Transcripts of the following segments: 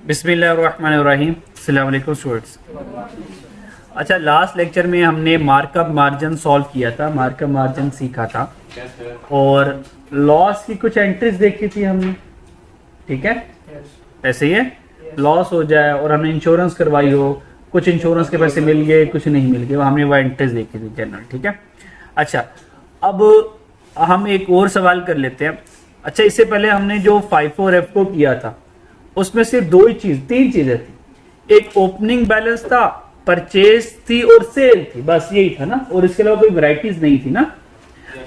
बिस्मिल्लाहिर्रहमानिर्रहीम। अस्सलाम वालेकुम स्टूडेंट्स। अच्छा, लास्ट लेक्चर में हमने मार्कअप मार्जिन सॉल्व किया था, मार्कअप मार्जिन सीखा था और लॉस की कुछ एंट्रीज देखी थी हमने। ठीक है, ऐसे ही है, लॉस हो जाए और हमने इंश्योरेंस करवाई हो, कुछ इंश्योरेंस के पैसे मिल गए, कुछ नहीं मिल गए, हमने वो एंट्रीज देखी थी जनरल। ठीक है, अच्छा अब हम एक और सवाल कर लेते हैं। अच्छा, इससे पहले हमने जो FIFO और FCO किया था उसमें सिर्फ तीन चीजें थी। एक ओपनिंग बैलेंस था, परचेज थी और सेल थी, बस यही था ना, और इसके अलावा कोई वैरायटीज नहीं थी ना।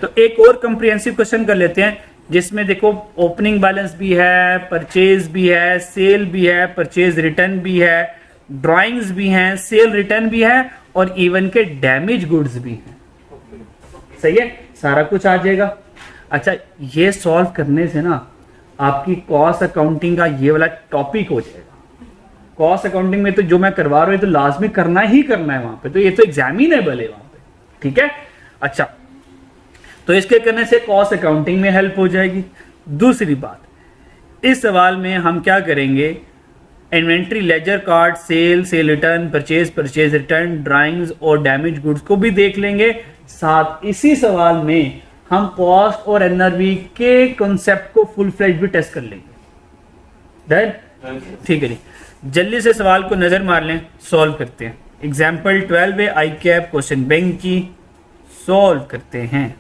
तो एक और कंप्रिहेंसिव क्वेश्चन कर लेते हैं जिसमें देखो ओपनिंग बैलेंस भी है, परचेज भी है, सेल भी है, परचेज रिटर्न भी है, ड्राइंग्स भी हैं, सेल रिटर्न भी है और इवन के डैमेज गुड्स भी हैं। सही है, सारा कुछ आ जाएगा। अच्छा, ये सॉल्व करने से ना आपकी कॉस्ट अकाउंटिंग का ये वाला टॉपिक हो जाएगा। कॉस्ट अकाउंटिंग में तो जो मैं करवा रहा हूँ तो लाजमी करना ही करना है वहां पे, तो ये तो एग्जामिनेबल है वहां पे। ठीक है, अच्छा तो इसके करने से कॉस्ट अकाउंटिंग में हेल्प हो जाएगी। दूसरी बात, इस सवाल में हम क्या करेंगे, inventory ledger card, cell return, purchase return, drawings और डैमेज गुड्स को भी देख लेंगे। साथ इसी सवाल में हम कॉस्ट और एनआरवी के कॉन्सेप्ट को फुल फ्लेज भी टेस्ट कर लेंगे। ठीक है जी, जल्दी से सवाल को नजर मार लें, सॉल्व करते हैं। एग्जाम्पल 12 है आई कैप क्वेश्चन बैंक की, सॉल्व करते हैं।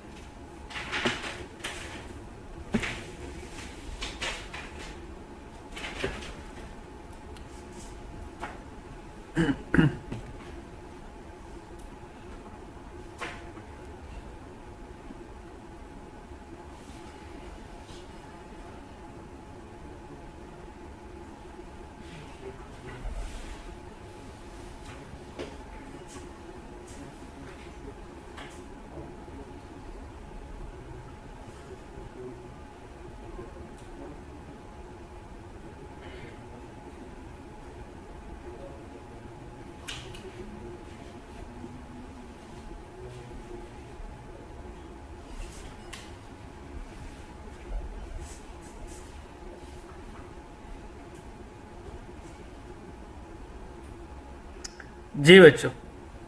जी बच्चों,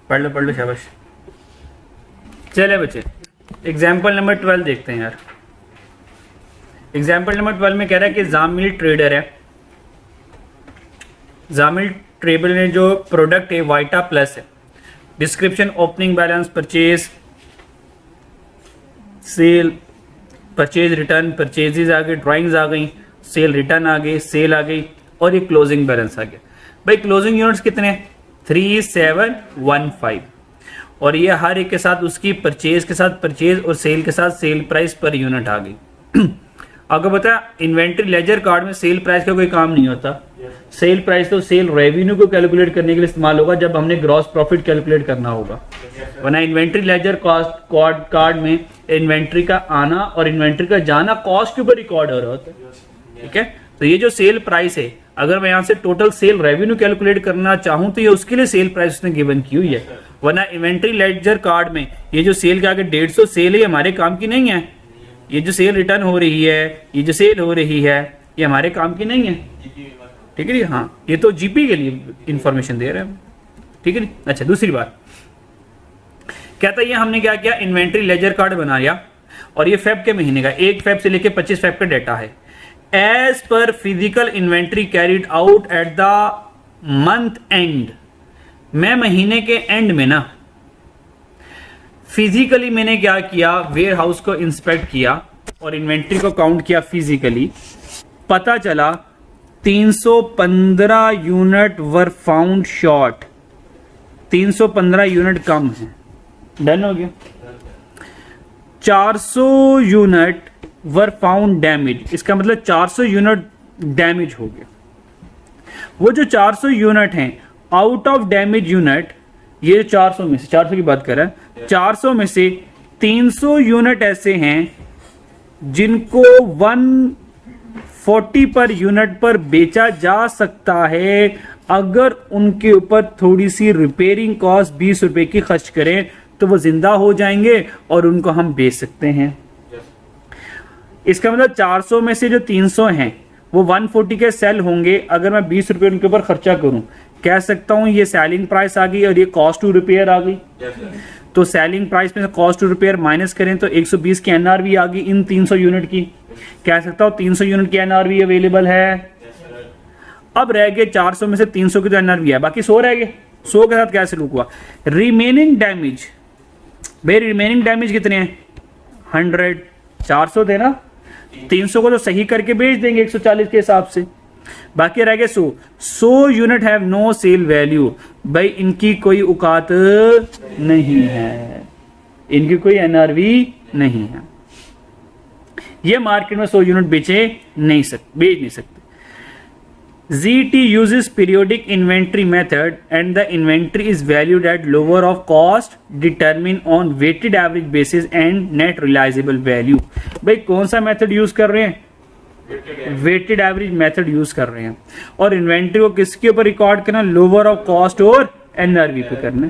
पढ़ लो शाबाश। चले बच्चे, एग्जाम्पल नंबर 12 देखते हैं यार। एग्जाम्पल नंबर 12 में कह रहा है कि जामिल ट्रेडर है, जामिल ट्रेडर ने जो प्रोडक्ट है वाइटा प्लस है। Description opening balance, purchase, sale, purchase return, purchases आ गए, ड्राइंग्स आ गई, सेल रिटर्न आ गई, सेल आ गई और ये क्लोजिंग बैलेंस आ गया। भाई क्लोजिंग यूनिट्स कितने हैं? 3715 और ये हर एक के साथ उसकी परचेज के साथ परचेज और सेल के साथ सेल प्राइस पर यूनिट आ गई। आपको पता है इन्वेंट्री लेजर कार्ड में सेल प्राइस का कोई काम नहीं होता। सेल प्राइस तो सेल रेवेन्यू को कैलकुलेट करने के लिए इस्तेमाल होगा जब हमने ग्रॉस प्रॉफिट कैलकुलेट करना होगा, वरना इन्वेंट्री लेजर कॉस्ट कार्ड में इन्वेंट्री का आना और इन्वेंट्री का जाना कॉस्ट के ऊपर रिकॉर्ड हो रहा होता है। ठीक है, तो ये जो सेल प्राइस है, अगर मैं यहाँ से टोटल सेल रेवेन्यू कैलकुलेट करना चाहूँ तो ये उसके लिए सेल प्राइस उसने गिवन की हुई है, वरना इन्वेंट्री लेजर कार्ड में ये जो सेल के आगे 150 सेल है, ये हमारे काम की नहीं है। ये जो सेल रिटर्न हो रही है, ये जो सेल हो रही है, ये हमारे काम की नहीं है। ठीक है जी, हाँ ये तो जीपी के लिए इंफॉर्मेशन दे रहे हैं। ठीक है जी, अच्छा दूसरी बात कहता है ये हमने क्या किया, इन्वेंट्री लेजर कार्ड बना लिया और ये फेब के महीने का 1 फेब से लेके 25 फेब का डेटा है। एज पर physical inventory carried out at the month end, मैं महीने के एंड में ना फिजिकली मैंने क्या किया, वेयर हाउस को इंस्पेक्ट किया और इन्वेंट्री को काउंट किया फिजिकली। पता चला 315 unit were found short, 315 unit कम है। डन हो गया। 400 यूनिट वर फाउंड डैमेज, इसका मतलब 400 यूनिट डैमेज हो गया। वो जो 400 यूनिट हैं आउट ऑफ डैमेज यूनिट, ये 400 में से 400 की बात कर रहा है, 400 में से 300 यूनिट ऐसे हैं जिनको 140 पर यूनिट पर बेचा जा सकता है अगर उनके ऊपर थोड़ी सी रिपेयरिंग कॉस्ट 20 रुपए की खर्च करें तो वो जिंदा हो जाएंगे और उनको हम बेच सकते हैं। इसका मतलब 400 में से जो 300 हैं वो 140 के सेल होंगे, अगर मैं 20 रुपये उनके ऊपर खर्चा करूं, कह सकता हूं ये सेलिंग प्राइस आ गई और ये कॉस्ट टू रिपेयर आ गई। तो सेलिंग प्राइस में से कॉस्ट टू रिपेयर माइनस करें तो 120 की एनआरवी आ गई इन 300 यूनिट की। कह सकता हूं 300 यूनिट की एनआरवी अवेलेबल है। अब रह गए 400 में से 300 की तो एनआरवी है, बाकी 100 रह गए। 100 के साथ क्या सलूक हुआ? रिमेनिंग डैमेज, भाई रिमेनिंग डैमेज कितने हैं? 100, 400 थे ना, 300 को तो सही करके बेच देंगे 140 के हिसाब से, बाकी रह गए 100 unit have no sale value. भाई इनकी कोई औकात नहीं है, इनकी कोई एनआरवी नहीं है, ये मार्केट में 100 यूनिट बेच नहीं सकते। ZT uses periodic inventory method and the inventory is valued at lower of cost determined on weighted average basis and net realizable value। भाई कौन सा मेथड यूज कर रहे हैं? वेटेड एवरेज मेथड यूज कर रहे हैं। और इन्वेंट्री को किसके ऊपर रिकॉर्ड करना? लोअर ऑफ कॉस्ट और एनआरवी पे करना।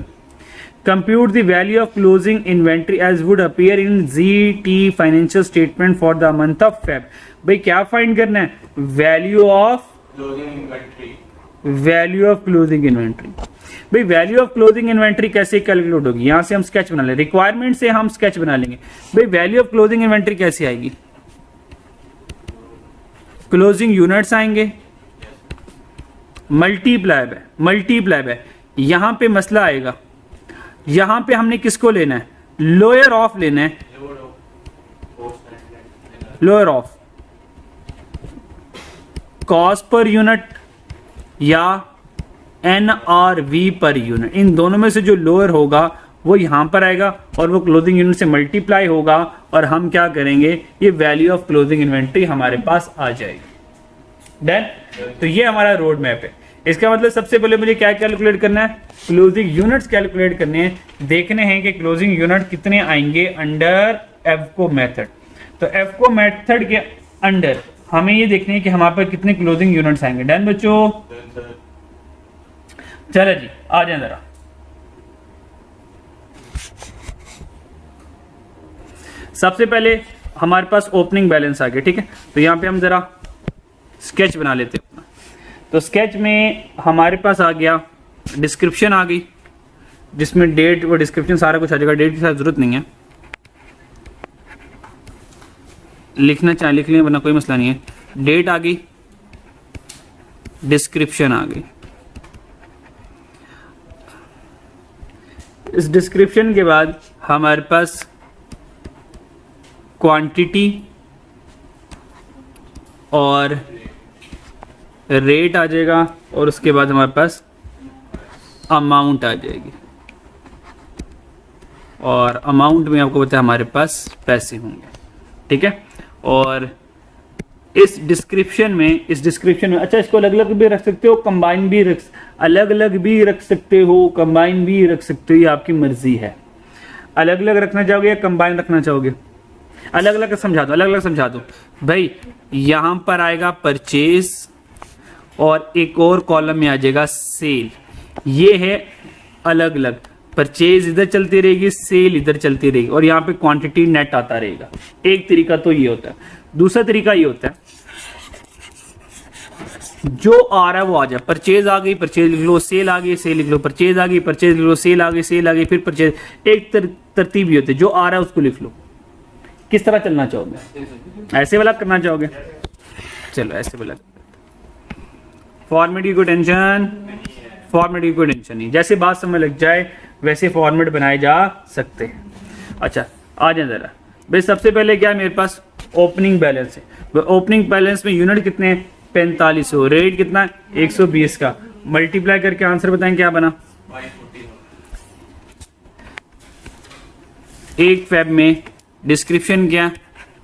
Compute the value of closing inventory as would appear in ZT financial statement for the month of Feb. भाई क्या फाइंड करना है? Value of closing inventory. भाई वैल्यू ऑफ क्लोजिंग इन्वेंट्री कैसे calculate होगी? यहां से हम स्केच बना लें, रिक्वायरमेंट से हम स्केच बना लेंगे। भाई वैल्यू ऑफ क्लोजिंग इन्वेंट्री कैसे आएगी? क्लोजिंग यूनिट्स आएंगे, मल्टीप्लाई बाय यहां पे मसला आएगा, यहां पे हमने किसको लेना है? लोअर ऑफ लेना है, lower of cost per unit या एनआरवी पर यूनिट, इन दोनों में से जो लोअर होगा वो यहां पर आएगा और वो क्लोजिंग यूनिट से मल्टीप्लाई होगा और हम क्या करेंगे? ये वैल्यू ऑफ क्लोजिंग इन्वेंट्री हमारे पास आ जाएगी। डन? तो ये हमारा रोड मैप है। इसका मतलब सबसे पहले मुझे क्या कैलकुलेट करना है? क्लोजिंग यूनिट्स कैलकुलेट करने हैं। देखने हैं कि क्लोजिंग यूनिट कितने आएंगे अंडर एफको मेथड। तो एफको मेथड के अंडर हमें ये देखने हैं कि हमारे पास कितने क्लोजिंग यूनिट्स आएंगे। डन बच्चों? चलो जी आ जाए जरा। सबसे पहले हमारे पास ओपनिंग बैलेंस आ गया, ठीक है। तो यहां पे हम जरा स्केच बना लेते हैं। तो स्केच में हमारे पास आ गया, डिस्क्रिप्शन आ गई जिसमें डेट व डिस्क्रिप्शन सारा कुछ आ जाएगा। डेट की सारी जरूरत नहीं है, लिखना चाहे लिख लें वरना कोई मसला नहीं है। डेट आ गई, डिस्क्रिप्शन आ गई। इस डिस्क्रिप्शन के बाद हमारे पास क्वांटिटी और रेट आ जाएगा और उसके बाद हमारे पास अमाउंट आ जाएगी और अमाउंट में आपको पता है हमारे पास पैसे होंगे, ठीक है। और इस डिस्क्रिप्शन में अच्छा इसको अलग अलग भी रख सकते हो, कंबाइन भी अलग अलग भी रख सकते हो, कंबाइन भी रख सकते हो, ये आपकी मर्जी है। अलग अलग रखना चाहोगे या कंबाइन रखना चाहोगे? अलग अलग समझा दो भाई। यहां पर आएगा परचेज और एक और कॉलम में आ जाएगा सेल। ये है अलग अलग, परचेज इधर चलती रहेगी, सेल इधर चलती रहेगी और यहाँ पे क्वांटिटी नेट आता रहेगा। एक तरीका तो ये होता है। दूसरा तरीका ये होता है जो आ रहा है वो आ जाए। परचेज आ गई, परचेज लिख लो, सेल आ गई, सेल लिख लो, परचेज आ गई, परचेज लिख लो, सेल आ गई, सेल आ गई, फिर परचेज। एक तरतीब ये होती है, जो आ रहा है उसको लिख लो। किस तरह चलना चाहोगे? ऐसे वाला करना चाहोगे? चलो ऐसे वाला। फॉर्मेट की कोई टेंशन नहीं, जैसे बात समझ लग जाए वैसे फॉर्मेट बनाए जा सकते हैं। अच्छा आ जाए जरा भाई। सबसे पहले क्या है मेरे पास? ओपनिंग बैलेंस है। ओपनिंग बैलेंस में यूनिट कितने हैं? 4500। रेट कितना है? 120 का। मल्टीप्लाई करके आंसर बताएं क्या बना? 1 फेब में डिस्क्रिप्शन क्या?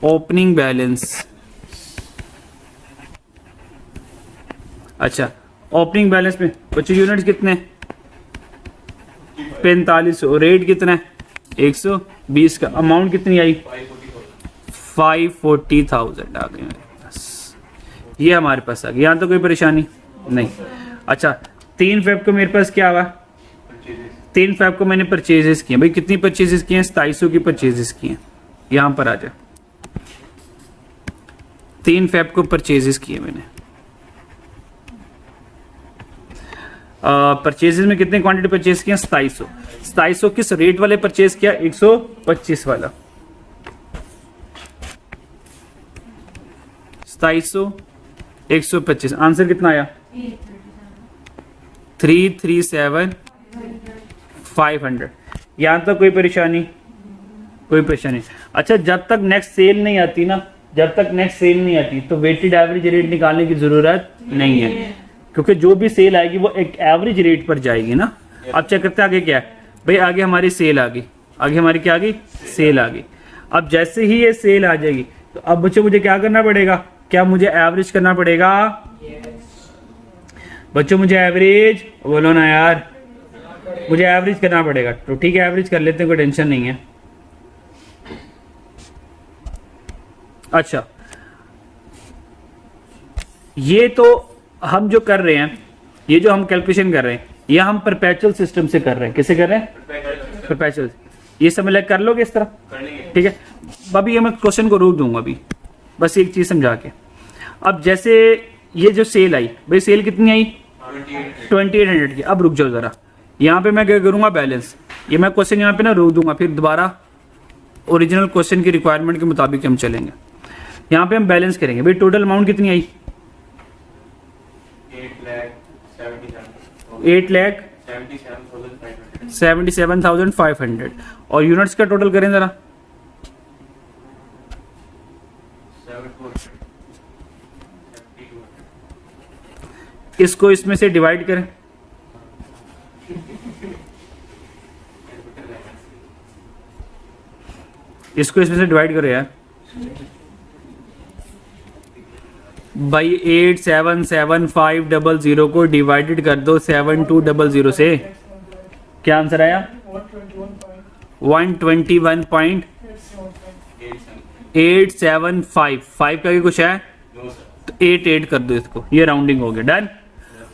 Opening balance. अच्छा ओपनिंग बैलेंस में बच्चों यूनिट्स कितने? 4500। रेट कितना है? 120 का। अमाउंट कितनी आई? 540,000 आ गई। ये हमारे पास आ गया, यहाँ तो कोई परेशानी नहीं। अच्छा 3 फेब को मेरे पास क्या हुआ? 3 फेब को मैंने परचेजेस किए। भाई कितनी परचेजेस किए हैं? 2700 की परचेजेस किए हैं। यहाँ पर आ जाए 3 फेब को परचेजेस किए मैंने। परचेजेस में कितने क्वांटिटी परचेज किया? 2700 किस रेट वाले परचेज किया? 125 वाला। 2700 125, आंसर कितना आया? 337,500। यहां तक कोई परेशानी? कोई परेशानी। अच्छा, जब तक नेक्स्ट सेल नहीं आती ना, जब तक नेक्स्ट सेल नहीं आती तो वेटेड एवरेज रेट निकालने की जरूरत नहीं है, क्योंकि जो भी सेल आएगी वो एक एवरेज रेट पर जाएगी ना। अब चेक करते हैं आगे क्या है भाई। आगे हमारी सेल आ गई, आगे हमारी क्या आ गई? सेल आ गई। अब जैसे ही ये सेल आ जाएगी तो अब बच्चों मुझे क्या करना पड़ेगा? क्या मुझे एवरेज करना पड़ेगा? बच्चों मुझे एवरेज बोलो ना यार, मुझे एवरेज करना पड़ेगा। तो ठीक है, एवरेज कर लेते हैं, कोई टेंशन नहीं है। अच्छा, ये तो हम जो कर रहे हैं, ये जो हम कैलकुलेशन कर रहे हैं, ये हम परपेचुअल सिस्टम से कर रहे हैं। किसे कर रहे हैं? परपेचुअल। ये समझ कर लोगे इस तरह? ठीक है, अभी ये मैं क्वेश्चन को रोक दूंगा अभी, बस एक चीज समझा के। अब जैसे ये जो सेल आई भाई, सेल कितनी आई? 2800 की। अब रुक जाओ जरा, यहाँ पे मैं क्या करूंगा? बैलेंस। ये मैं क्वेश्चन यहाँ पे ना रोक दूंगा, फिर दोबारा ओरिजिनल क्वेश्चन की रिक्वायरमेंट के मुताबिक हम चलेंगे। यहाँ पे हम बैलेंस करेंगे भाई। टोटल अमाउंट कितनी आई? 8,77,500। और यूनिट्स का टोटल करें जरा। इसको इसमें से डिवाइड करें। इसको इसमें से डिवाइड करो यार भाई। 8,77,500 को डिवाइडेड कर दो 7,200 से। क्या आंसर आया? 121.875। 5 का भी कुछ है तो 8 कर दो इसको, ये राउंडिंग हो गया। डन।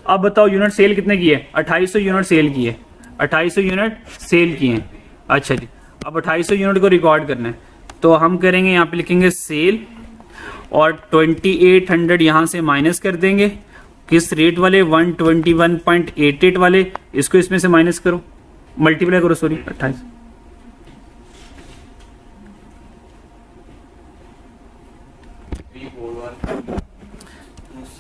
अब बताओ यूनिट सेल कितने की है? 2800 यूनिट सेल की है। 2800 यूनिट सेल किए हैं। अच्छा जी, अब 2800 यूनिट को रिकॉर्ड करना है तो हम करेंगे, यहाँ पे लिखेंगे सेल और 2800 यहाँ से माइनस कर देंगे। किस रेट वाले? 121.88 वाले। इसको इसमें से माइनस करो, मल्टीप्लाई करो, सॉरी 28।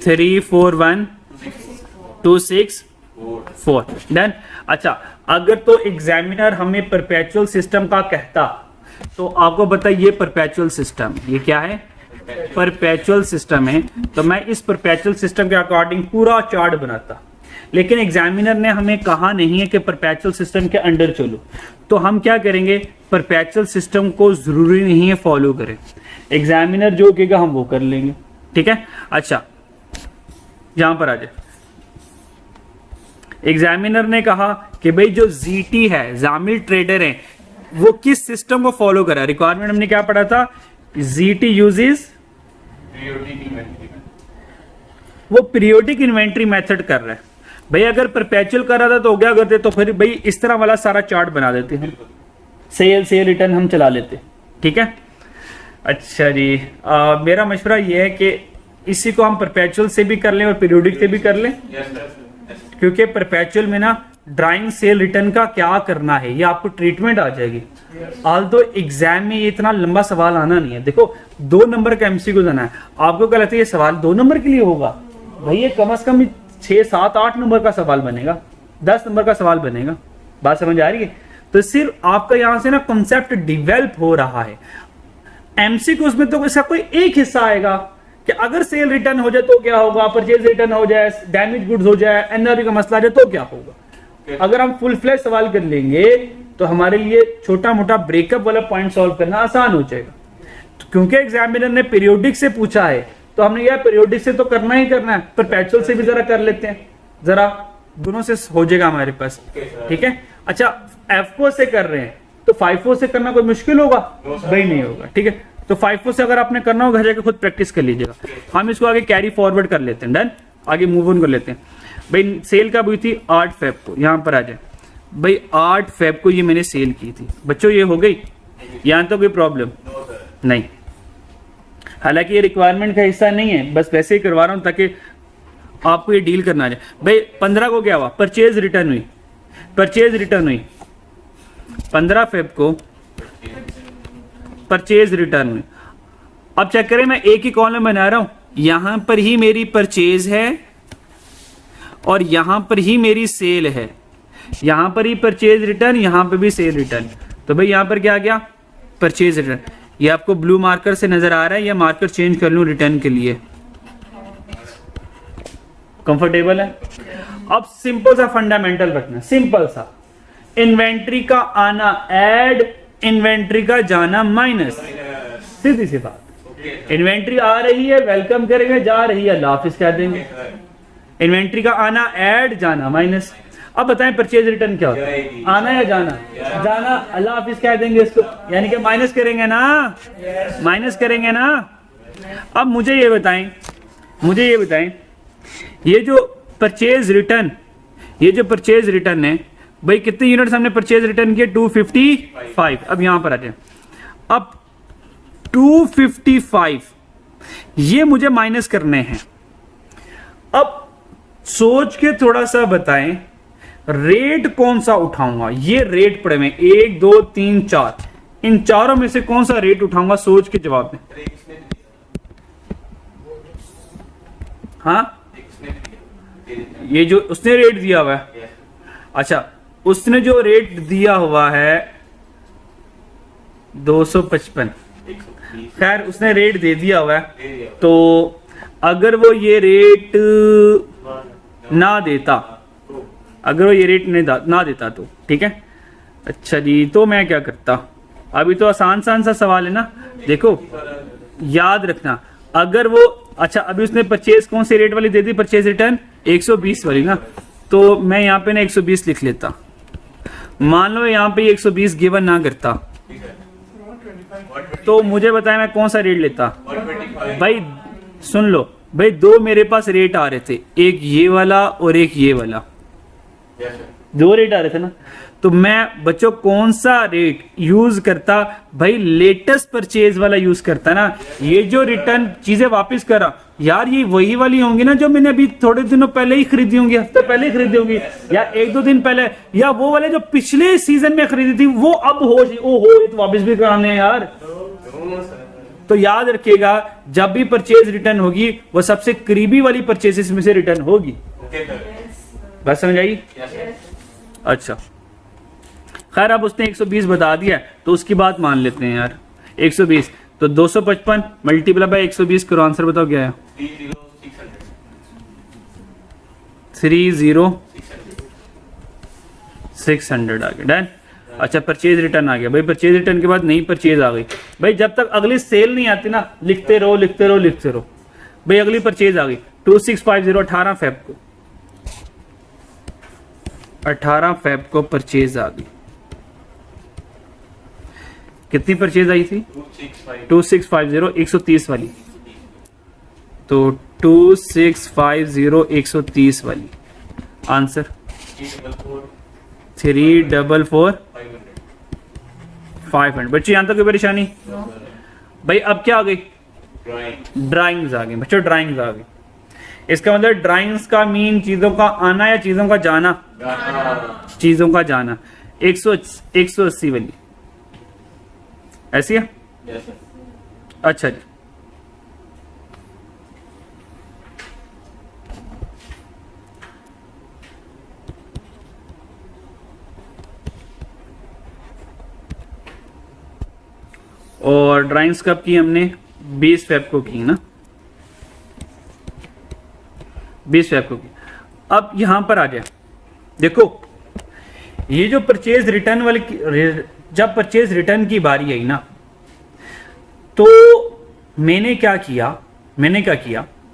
341,264। डन। अच्छा, अगर तो एग्जामिनर हमें परपेचुअल सिस्टम का कहता तो आपको बताइए ये परपेचुअल सिस्टम, ये क्या है? परपेचुअल सिस्टम है। तो मैं इस परपेचुअल सिस्टम के अकॉर्डिंग पूरा चार्ट बनाता, लेकिन एग्जामिनर ने हमें कहा नहीं है कि परपेचुअल सिस्टम के अंडर चलो। तो हम क्या करेंगे? परपेचुअल सिस्टम को जरूरी नहीं है फॉलो करें, एग्जामिनर जो कहेगा हम वो कर लेंगे। ठीक है। अच्छा, यहां पर आ जाए। एग्जामिनर ने कहा कि भाई जो जीटी है, जामिल ट्रेडर है, वो किस सिस्टम को फॉलो करा? रिक्वायरमेंट हमने क्या पढ़ा था? जीटी यूजेस, वो पीरियोडिक इन्वेंट्री मेथड कर रहा है। भाई अगर परपेचुअल कर रहा था तो क्या करते? तो फिर भाई इस तरह वाला सारा चार्ट बना देते हैं, सेल रिटर्न हम चला लेते। ठीक है। अच्छा जी, मेरा मशवरा ये है कि इसी को हम परपेचुअल से भी कर लें और पीरियोडिक से भी कर लें, क्योंकि परपेचुअल में ना ड्राइंग सेल रिटर्न का क्या करना है ये आपको ट्रीटमेंट आ जाएगी। ऑल्दो एग्जाम में ये इतना लंबा सवाल आना नहीं है। देखो 2 नंबर का एमसीक्यू देना है, आपको क्या लगता है ये सवाल 2 नंबर के लिए होगा? भाई ये कम से कम 6, 7, 8 नंबर का सवाल बनेगा, 10 नंबर का सवाल बनेगा। बात समझ आ रही है? तो सिर्फ आपका यहां से ना कॉन्सेप्ट डिवेल्प हो रहा है। एमसीक्यूज में तो इसका कोई एक हिस्सा आएगा कि अगर सेल रिटर्न हो जाए तो क्या होगा, परचेज रिटर्न हो जाए, डैमेज गुड्स हो जाए, एनआरबी का मसला आ जाए तो क्या होगा। अगर हम फुल फ्लैश सवाल कर लेंगे तो हमारे लिए छोटा मोटा ब्रेकअप वाला पॉइंट सॉल्व करना आसान हो जाएगा। तो क्योंकि एग्जामिनर ने पीरियोडिक से पूछा है तो हमने यह पीरियोडिक से तो करना ही करना है, परपेचुअल से भी जरा कर लेते हैं, जरा दोनों से हो जाएगा हमारे पास। ठीक है। अच्छा, F4 से कर रहे हैं तो 5-4 से करना कोई मुश्किल होगा? भाई नहीं होगा। ठीक है। तो 5-4 से अगर आपने करना हो घर जाकर खुद प्रैक्टिस कर लीजिएगा। हम इसको आगे कैरी फॉरवर्ड कर लेते हैं। डन। आगे मूव ऑन कर लेते हैं। भाई सेल कब हुई थी? 8 फेब को। यहां पर आ जाए भाई, 8 फेब को ये मैंने सेल की थी। बच्चों ये हो गई, यहां तो कोई प्रॉब्लम नहीं। हालांकि ये रिक्वायरमेंट का हिस्सा नहीं है, बस वैसे ही करवा रहा हूँ ताकि आपको ये डील करना आ जाए। भाई 15 को क्या हुआ, परचेज रिटर्न हुई, परचेज रिटर्न हुई 15 फेब को परचेज रिटर्न हुई। अब चेक करें, मैं एक ही कॉलम बना रहा हूं, यहां पर ही मेरी परचेज है और यहां पर ही मेरी सेल है, यहां पर ही परचेज रिटर्न, यहां पर भी सेल रिटर्न। तो भाई यहां पर क्या आ गया, परचेज रिटर्न। ये आपको ब्लू मार्कर से नजर आ रहा है या मार्कर चेंज कर लूं रिटर्न के लिए? कंफर्टेबल है? अब सिंपल सा फंडामेंटल रखना, सिंपल सा, इन्वेंट्री का आना ऐड, इन्वेंट्री का जाना माइनस, सीधी सी बात। इन्वेंट्री आ रही है वेलकम करेंगे, जा रही है अल्लाह हाफिज कह देंगे। इन्वेंट्री का आना ऐड, जाना माइनस। अब बताएं परचेज रिटर्न क्या होता है, आना या जाना? जाना, अल्लाह हाफिज कह देंगे इसको, यानी कि माइनस करेंगे ना, माइनस करेंगे ना। अब मुझे ये बताएं, ये जो परचेज रिटर्न, ये जो परचेज रिटर्न है भाई, कितने यूनिट्स हमने परचेज रिटर्न किए? 255। अब यहां पर आ जाए, अब 255 ये मुझे माइनस करने हैं। अब सोच के थोड़ा सा बताएं रेट कौन सा उठाऊंगा। ये रेट पड़े में 1 2 3 4, इन चारों में से कौन सा रेट उठाऊंगा? सोच के जवाब दें। हाँ, ये जो उसने रेट दिया हुआ है, अच्छा उसने जो रेट दिया हुआ है 255, खैर उसने रेट दे दिया हुआ है, तो अगर वो ये रेट ना देता, अगर वो ये रेट ना देता तो ठीक है। अच्छा जी, तो मैं क्या करता? अभी तो आसान सा सवाल है ना। देखो याद रखना, अगर वो, अच्छा अभी उसने परचेज कौन से रेट वाली दे दी? परचेज रिटर्न 120 वाली ना, तो मैं यहाँ पे ना 120 लिख लेता। मान लो यहाँ पे 120 गिवन ना करता, तो मुझे बताया मैं कौन सा रेट लेता? भाई सुन लो भाई, दो मेरे पास रेट आ रहे थे, एक ये वाला और एक ये वाला, दो रेट आ रहे थे ना। तो मैं बच्चों कौन सा रेट यूज करता? भाई लेटेस्ट परचेज वाला यूज करता ना। ये जो रिटर्न चीजें वापस करा यार, ये वही वाली होंगी ना जो मैंने अभी थोड़े दिनों पहले ही खरीदी होंगी, हफ्ते पहले ही खरीदी होंगी, या 1 2 दिन पहले, या वो वाले जो पिछले सीजन में खरीदी थी वो अब हो, ये तो वापस भी कराने हैं यार। तो याद रखिएगा, जब भी परचेज रिटर्न होगी वो सबसे करीबी वाली परचेजेस में से रिटर्न होगी। बात समझ आई? अच्छा खैर, अब उसने 120 बता दिया तो उसकी बात मान लेते हैं यार। 120 तो 255 मल्टीप्लाई बाय 120 करो, आंसर बताओ क्या है? 30,600 आ गया। डन। अच्छा परचेज रिटर्न आ गया भाई, परचेज रिटर्न के बाद नई परचेज आ गई। भाई जब तक अगली सेल नहीं आती ना, लिखते रहो लिखते रहो लिखते रहो। भाई अगली परचेज आ गई 2650, 18 फेब को, 18 फेब को परचेज आ गई। कितनी परचेज आई थी? 2650, 130 वाली। तो 2650 130 वाली, आंसर 344,500। बच्चे यहां तक कोई परेशानी? भाई अब क्या आ गई? ड्राइंग्स आ गई बच्चों, ड्राइंग्स आ गई। इसका मतलब ड्राइंग्स का मीन चीजों का आना या चीजों का जाना? चीजों का जाना। 180 वाली ऐसी है? अच्छा जी, और ड्राइंग्स कब की हमने? 20 फेब को की ना, 20 फेब को की। अब यहां पर आ जाए, देखो ये जो परचेज रिटर्न वाली, जब परचेज रिटर्न की बारी आई ना, तो मैंने क्या किया,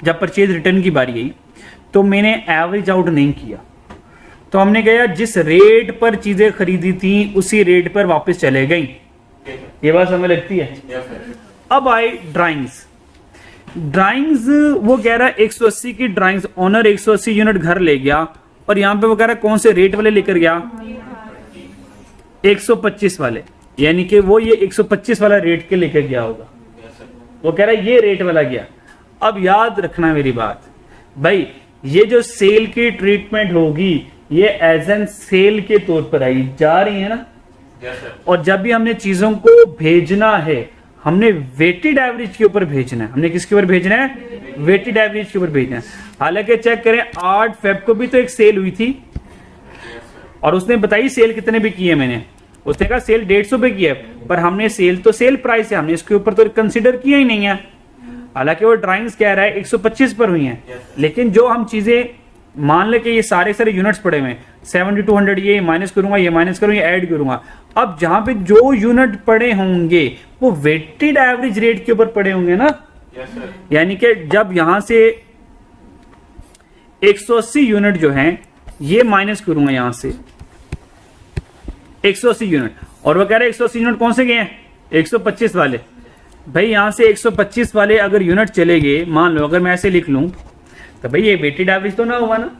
जब परचेज रिटर्न की बारी आई तो मैंने एवरेज आउट नहीं किया। तो हमने कहा जिस रेट पर चीजें खरीदी थी उसी रेट पर वापस चले गई। ये बात समझ लगती है? अब आए ड्राइंग्स। वो कह रहा है 180 की ड्राइंग्स, ओनर 180 यूनिट घर ले गया, और यहां पे वो कह रहा है कौन से रेट वाले लेकर गया? 125 वाले, यानी कि वो ये 125 वाला रेट के लेकर गया होगा। वो कह रहा है ये रेट वाला गया। अब याद रखना मेरी बात भाई, ये जो सेल की ट्रीटमेंट होगी ये एज एन सेल के तौर पर आई जा रही है ना। और जब भी हमने चीजों को भेजना है हमने वेटेड एवरेज के ऊपर भेजना है। हमने किसके ऊपर भेजना है? वेटेड एवरेज के ऊपर भेजना है। हालांकि चेक करें 8 फेब को भी तो एक सेल हुई थी और उसने बताई सेल कितने पे की है। मैंने उसने कहा सेल 150 पे किया है, पर हमने सेल तो सेल प्राइस है, हमने इसके ऊपर तो कंसिडर किया ही नहीं है। हालांकि वो ड्राइंग्स कह रहा है 125 पर हुई हैं, लेकिन जो हम चीजें मान ले कि ये सारे यूनिट्स पड़े हुए हैं 7200, ये माइनस करूंगा, ये माइनस करूंगा, ये ऐड करूंगा। अब जहां पे जो यूनिट पड़े होंगे वो वेटेड एवरेज रेट के ऊपर पड़े होंगे ना। यानी कि जब यहां से 180 यूनिट जो हैं ये माइनस करूंगा यहां से 180 यूनिट, और वो कह रहे हैं 180 यूनिट कौन से गए हैं? 125 वाले। भाई यहां से 125 वाले अगर यूनिट चले गए, मान लो अगर मैं ऐसे लिख लूं तो भाई ये वेटेड एवरेज तो ना हुआ ना,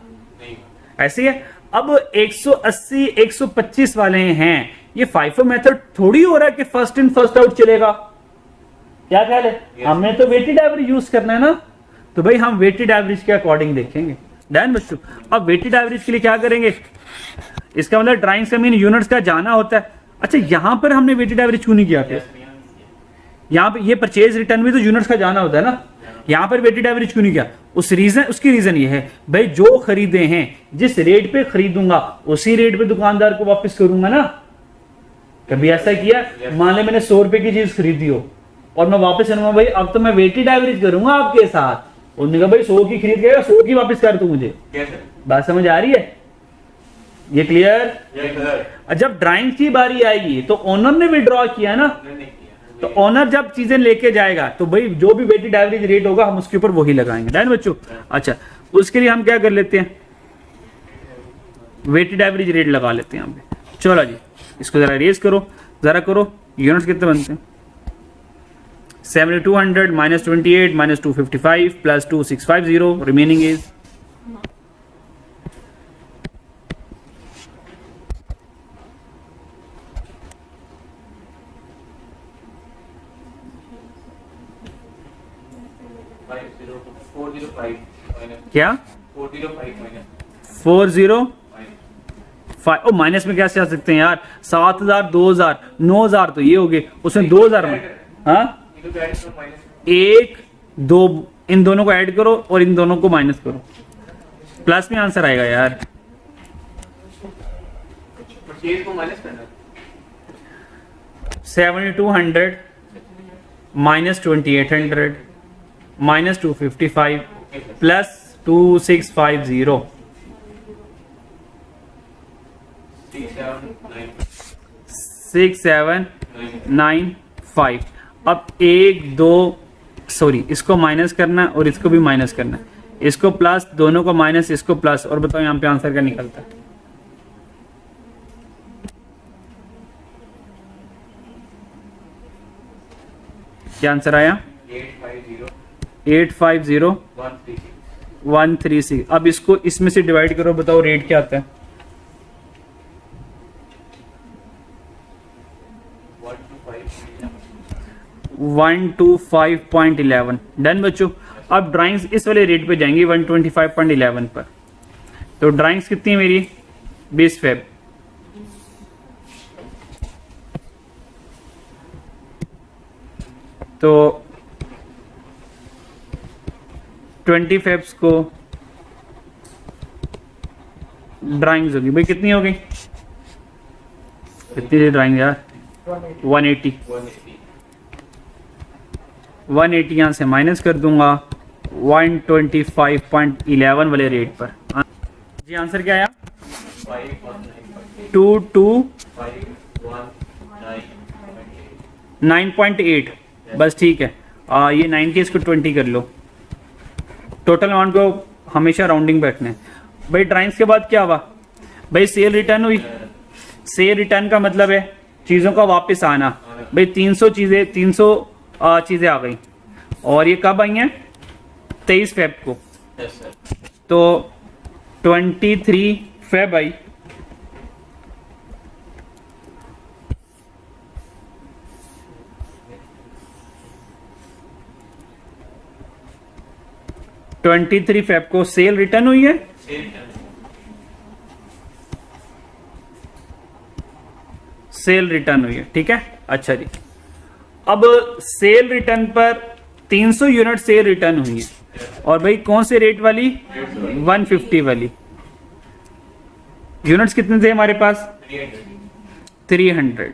ऐसे है। अब 180 125 वाले हैं, ये फाइफो मेथड थोड़ी हो रहा है कि फर्स्ट इन फर्स्ट आउट चलेगा। क्या ख्याल है? हमने तो वेटेड एवरेज यूज करना है ना, तो भाई हम वेटेड एवरेज के अकॉर्डिंग देखेंगे। डन बच्चों। अब वेटेड एवरेज के लिए क्या करेंगे? इसका मतलब ड्राइंग्स का मीन यूनिट्स का जाना होता है। अच्छा यहां पर हमने वेटेड एवरेज क्यों नहीं किया था? यहाँ पे ये परचेज रिटर्न भी तो यूनिट्स का जाना होता है ना, यहाँ पर वेटेड एवरेज क्यों नहीं किया? उसकी रीजन ये है भाई जो खरीदे हैं जिस रेट पे खरीदूंगा उसी रेट पे दुकानदार को वापस करूंगा ना। कभी ऐसा किया मान ले मैंने 100 रुपए की चीज खरीदी हो और मैं वापस करूंगा भाई अब तो मैं वेटेड एवरेज करूंगा आपके साथ। उन्होंने कहा भाई 100 की खरीद गया 100 की वापस कर तू मुझे। बात समझ आ रही है? ये क्लियर? जब ड्राइंग की बारी आएगी तो ओनर ने विड्रॉ किया ना, तो ओनर जब चीजें लेके जाएगा तो भाई जो भी वेटेड एवरेज रेट होगा हम उसके ऊपर वही लगाएंगे। डन बच्चों? अच्छा उसके लिए हम क्या कर लेते हैं, वेटेड एवरेज रेट लगा लेते हैं यहाँ पे। चलो जी इसको जरा रेज करो, जरा करो यूनिट्स कितने बनते हैं? 7200 minus 28 minus 255 plus 2650 remaining is 405 क्या 405 माइनस में कैसे आ सकते हैं यार? 7000 2000 9000 तो ये हो गए, उसमें 2000 में हाँ 1 2 इन दोनों को ऐड करो और इन दोनों को माइनस करो, प्लस में आंसर आएगा यार। परचेज को माइनस करना 7200 माइनस 2800 माइनस 255 प्लस 2650 6795। अब 1 2 सॉरी इसको माइनस करना और इसको भी माइनस करना, इसको प्लस दोनों को माइनस इसको प्लस, और बताओ यहाँ पे आंसर क्या निकलता है? क्या आंसर आया? 850136। अब इसको इसमें से डिवाइड करो, बताओ रेट क्या आता है? 125.11। डन बच्चों। अब ड्राइंग्स इस वाले रेट पे जाएंगी 125.11 पर। तो ड्राइंग्स कितनी है मेरी? 20 फेब। तो 20 फेब्स को ड्राइंग्स होगी भाई कितनी हो गई? कितनी ड्राइंग यार? 180 यहां से माइनस कर दूंगा 125.11 वाले रेट पर। जी आंसर क्या आया? 9.8। बस ठीक है। ये 90 इसको 20 कर लो। टोटल अमाउंट को हमेशा राउंडिंग बैठना है भाई। ड्राइंग्स के बाद क्या हुआ भाई? सेल रिटर्न हुई। सेल रिटर्न का मतलब है चीज़ों का वापस आना। भाई 300 चीज़ें आ गई, और ये कब आई हैं? 23 फेब को। तो 23 फेब आई। 23 फेब को सेल रिटर्न हुई है, सेल रिटर्न हुई है, ठीक है। अच्छा जी, अब सेल रिटर्न पर 300 यूनिट सेल रिटर्न हुई है, और भाई कौन से रेट वाली, 150 वाली। यूनिट्स कितने थे हमारे पास, 300।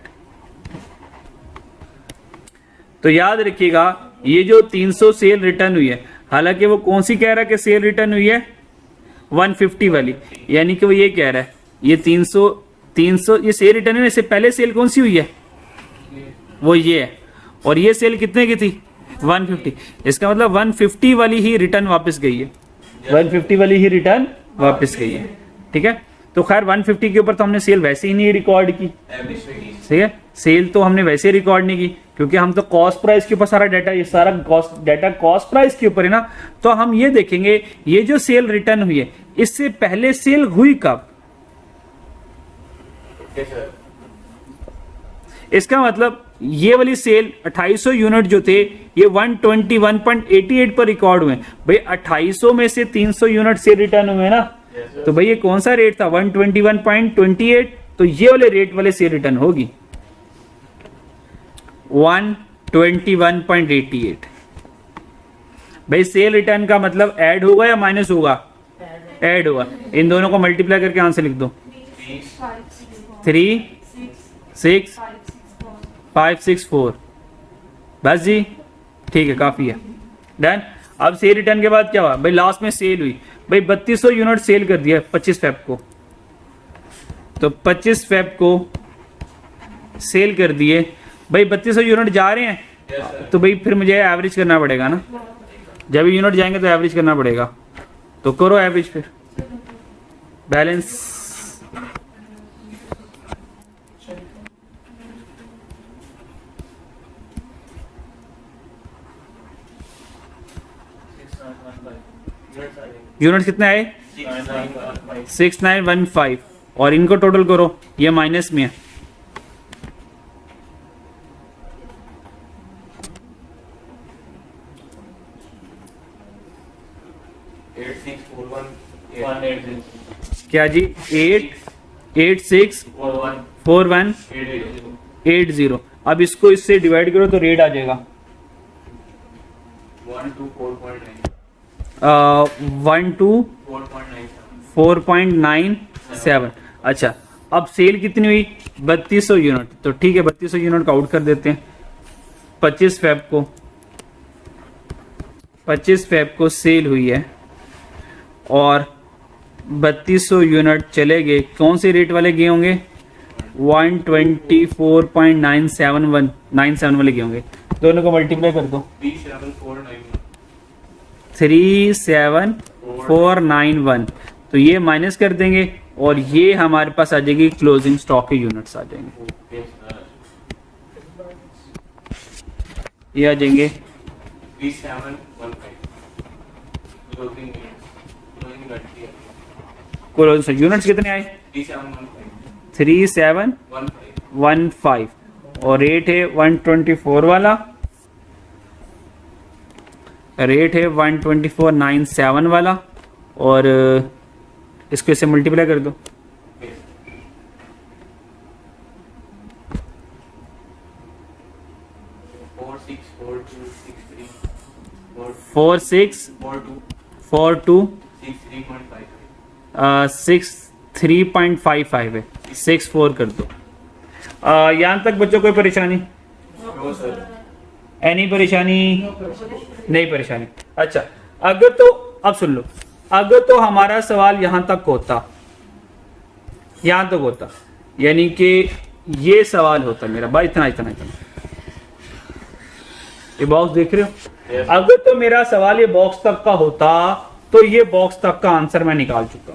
तो याद रखिएगा ये जो 300 सेल रिटर्न हुई है, हालांकि वो कौन सी कह रहा है कि सेल रिटर्न हुई है, 150 वाली, यानी कि वो ये कह रहा है ये 300 ये सेल रिटर्न हुई है, इससे पहले सेल कौन सी हुई है, वो ये है, और ये सेल कितने की थी, 150। इसका मतलब 150 वाली ही रिटर्न वापस गई है, 150 वाली ही रिटर्न वापस गई है, ठीक है। तो खैर 150 के ऊपर तो हमने सेल वैसे ही नहीं रिकॉर्ड की, ठीक है, सेल तो हमने वैसे रिकॉर्ड नहीं की, क्योंकि हम तो कॉस्ट प्राइस के ऊपर सारा डाटा, ये सारा डाटा कॉस्ट प्राइस के ऊपर है ना। तो हम ये देखेंगे ये जो सेल रिटर्न हुई है, इससे पहले सेल हुई कब, इसका मतलब ये वाली सेल 2800 यूनिट जो थे ये 121.88 पर रिकॉर्ड हुए। भाई 2800 में से 300 यूनिट सेल रिटर्न हुए ना, तो भाई ये कौन सा रेट था, 121.28, तो ये वाले रेट वाले सेल रिटर्न होगी 121.88। भाई सेल रिटर्न का मतलब ऐड होगा या माइनस होगा, ऐड होगा। इन दोनों को मल्टीप्लाई करके आंसर लिख दो, 36564, बस जी, ठीक है, काफी है, डन। अब सेल रिटर्न के बाद क्या हुआ, भाई लास्ट में सेल हुई, भाई 3200 यूनिट सेल कर दिया 25 फेब को, तो 25 फेब को सेल कर दिए, भाई 3200 यूनिट जा रहे हैं, तो भाई फिर मुझे एवरेज करना पड़ेगा ना, जब यूनिट जाएंगे तो एवरेज करना पड़ेगा, तो करो एवरेज, फिर बैलेंस यूनिट कितने आए, 6915, और इनको टोटल करो, ये माइनस में है, क्या जी, 8864180। अब इसको इससे डिवाइड करो तो रेट आ जाएगा 124.97। अच्छा, अब सेल कितनी हुई, 3200 यूनिट, तो ठीक है 3200 यूनिट का आउट कर देते हैं। 25 फेब को सेल हुई है, और 3200 यूनिट चले गए, कौन से रेट वाले गए होंगे, 124.97 वाले गए होंगे, दोनों को मल्टीप्लाई कर दो, 37491, तो ये माइनस कर देंगे, और ये हमारे पास आ जाएगी क्लोजिंग स्टॉक के यूनिट्स आ जाएंगे, ये आ जाएंगे 3715। यूनिट्स कितने आए, 3715, और रेट है 124 वाला, रेट है 12497 वाला, और इसको इससे मल्टीप्लाई कर दो, 63.55 है, 64 कर दो। यहाँ तक बच्चों कोई परेशानी, एनी परेशानी, नहीं परेशानी। अच्छा, अगर तो अब सुन लो, अगर तो हमारा सवाल यहां तक होता, यहां तक होता, यानी कि ये सवाल होता मेरा भाई, इतना, ये बॉक्स देख रहे हो, अगर तो मेरा सवाल ये बॉक्स तक का होता, तो ये बॉक्स तक का आंसर मैं निकाल चुका।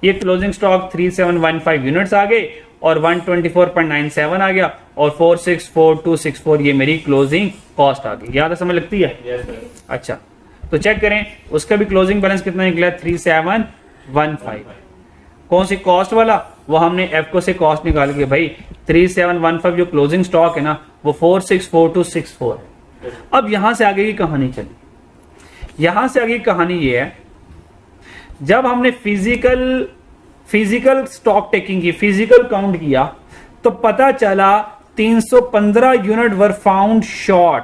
ये क्लोजिंग स्टॉक 3715 यूनिट्स आ गए, और 124.97 आ गया, और 464264 ये मेरी क्लोजिंग कॉस्ट आ गई। याद समझ लगती है? yes, अच्छा, तो चेक करें, उसका भी क्लोजिंग बैलेंस कितना निकला, 3715। कौन सी कॉस्ट वाला, वो हमने एफको से कॉस्ट निकाल के, भाई 3715 जो क्लोजिंग स्टॉक है ना, वो 464264 है। अब यहां से आगे की कहानी चली, यहां से आगे कहानी ये है, जब हमने फिजिकल स्टॉक टेकिंग की, फिजिकल काउंट किया, तो पता चला 315 यूनिट वर फाउंड शॉर्ट।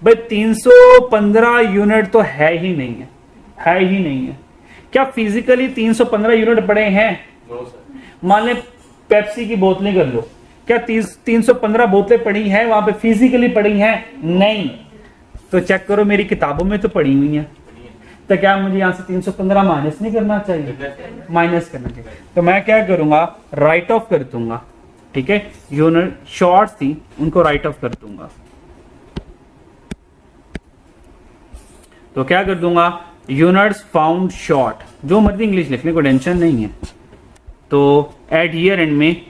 भाई 315 यूनिट तो है ही नहीं है, है ही नहीं है। क्या फिजिकली 315 यूनिट पड़े हैं? मान लें पेप्सी की बोतलें कर लो, क्या 315 बोतलें पड़ी हैं वहां पे, फिजिकली पड़ी हैं? नहीं। तो चेक करो मेरी किताबों में तो पड़ी हुई हैं, तो क्या मुझे यहां से 315 माइनस नहीं करना चाहिए? माइनस करना चाहिए। तो मैं क्या करूंगा, राइट ऑफ कर दूंगा, ठीक है। यूनिट शॉर्ट थी उनको राइट ऑफ कर दूंगा। तो क्या कर दूंगा, यूनिट्स फाउंड शॉर्ट, जो मर्जी इंग्लिश लिखने को टेंशन नहीं है। तो एट ईयर एंड में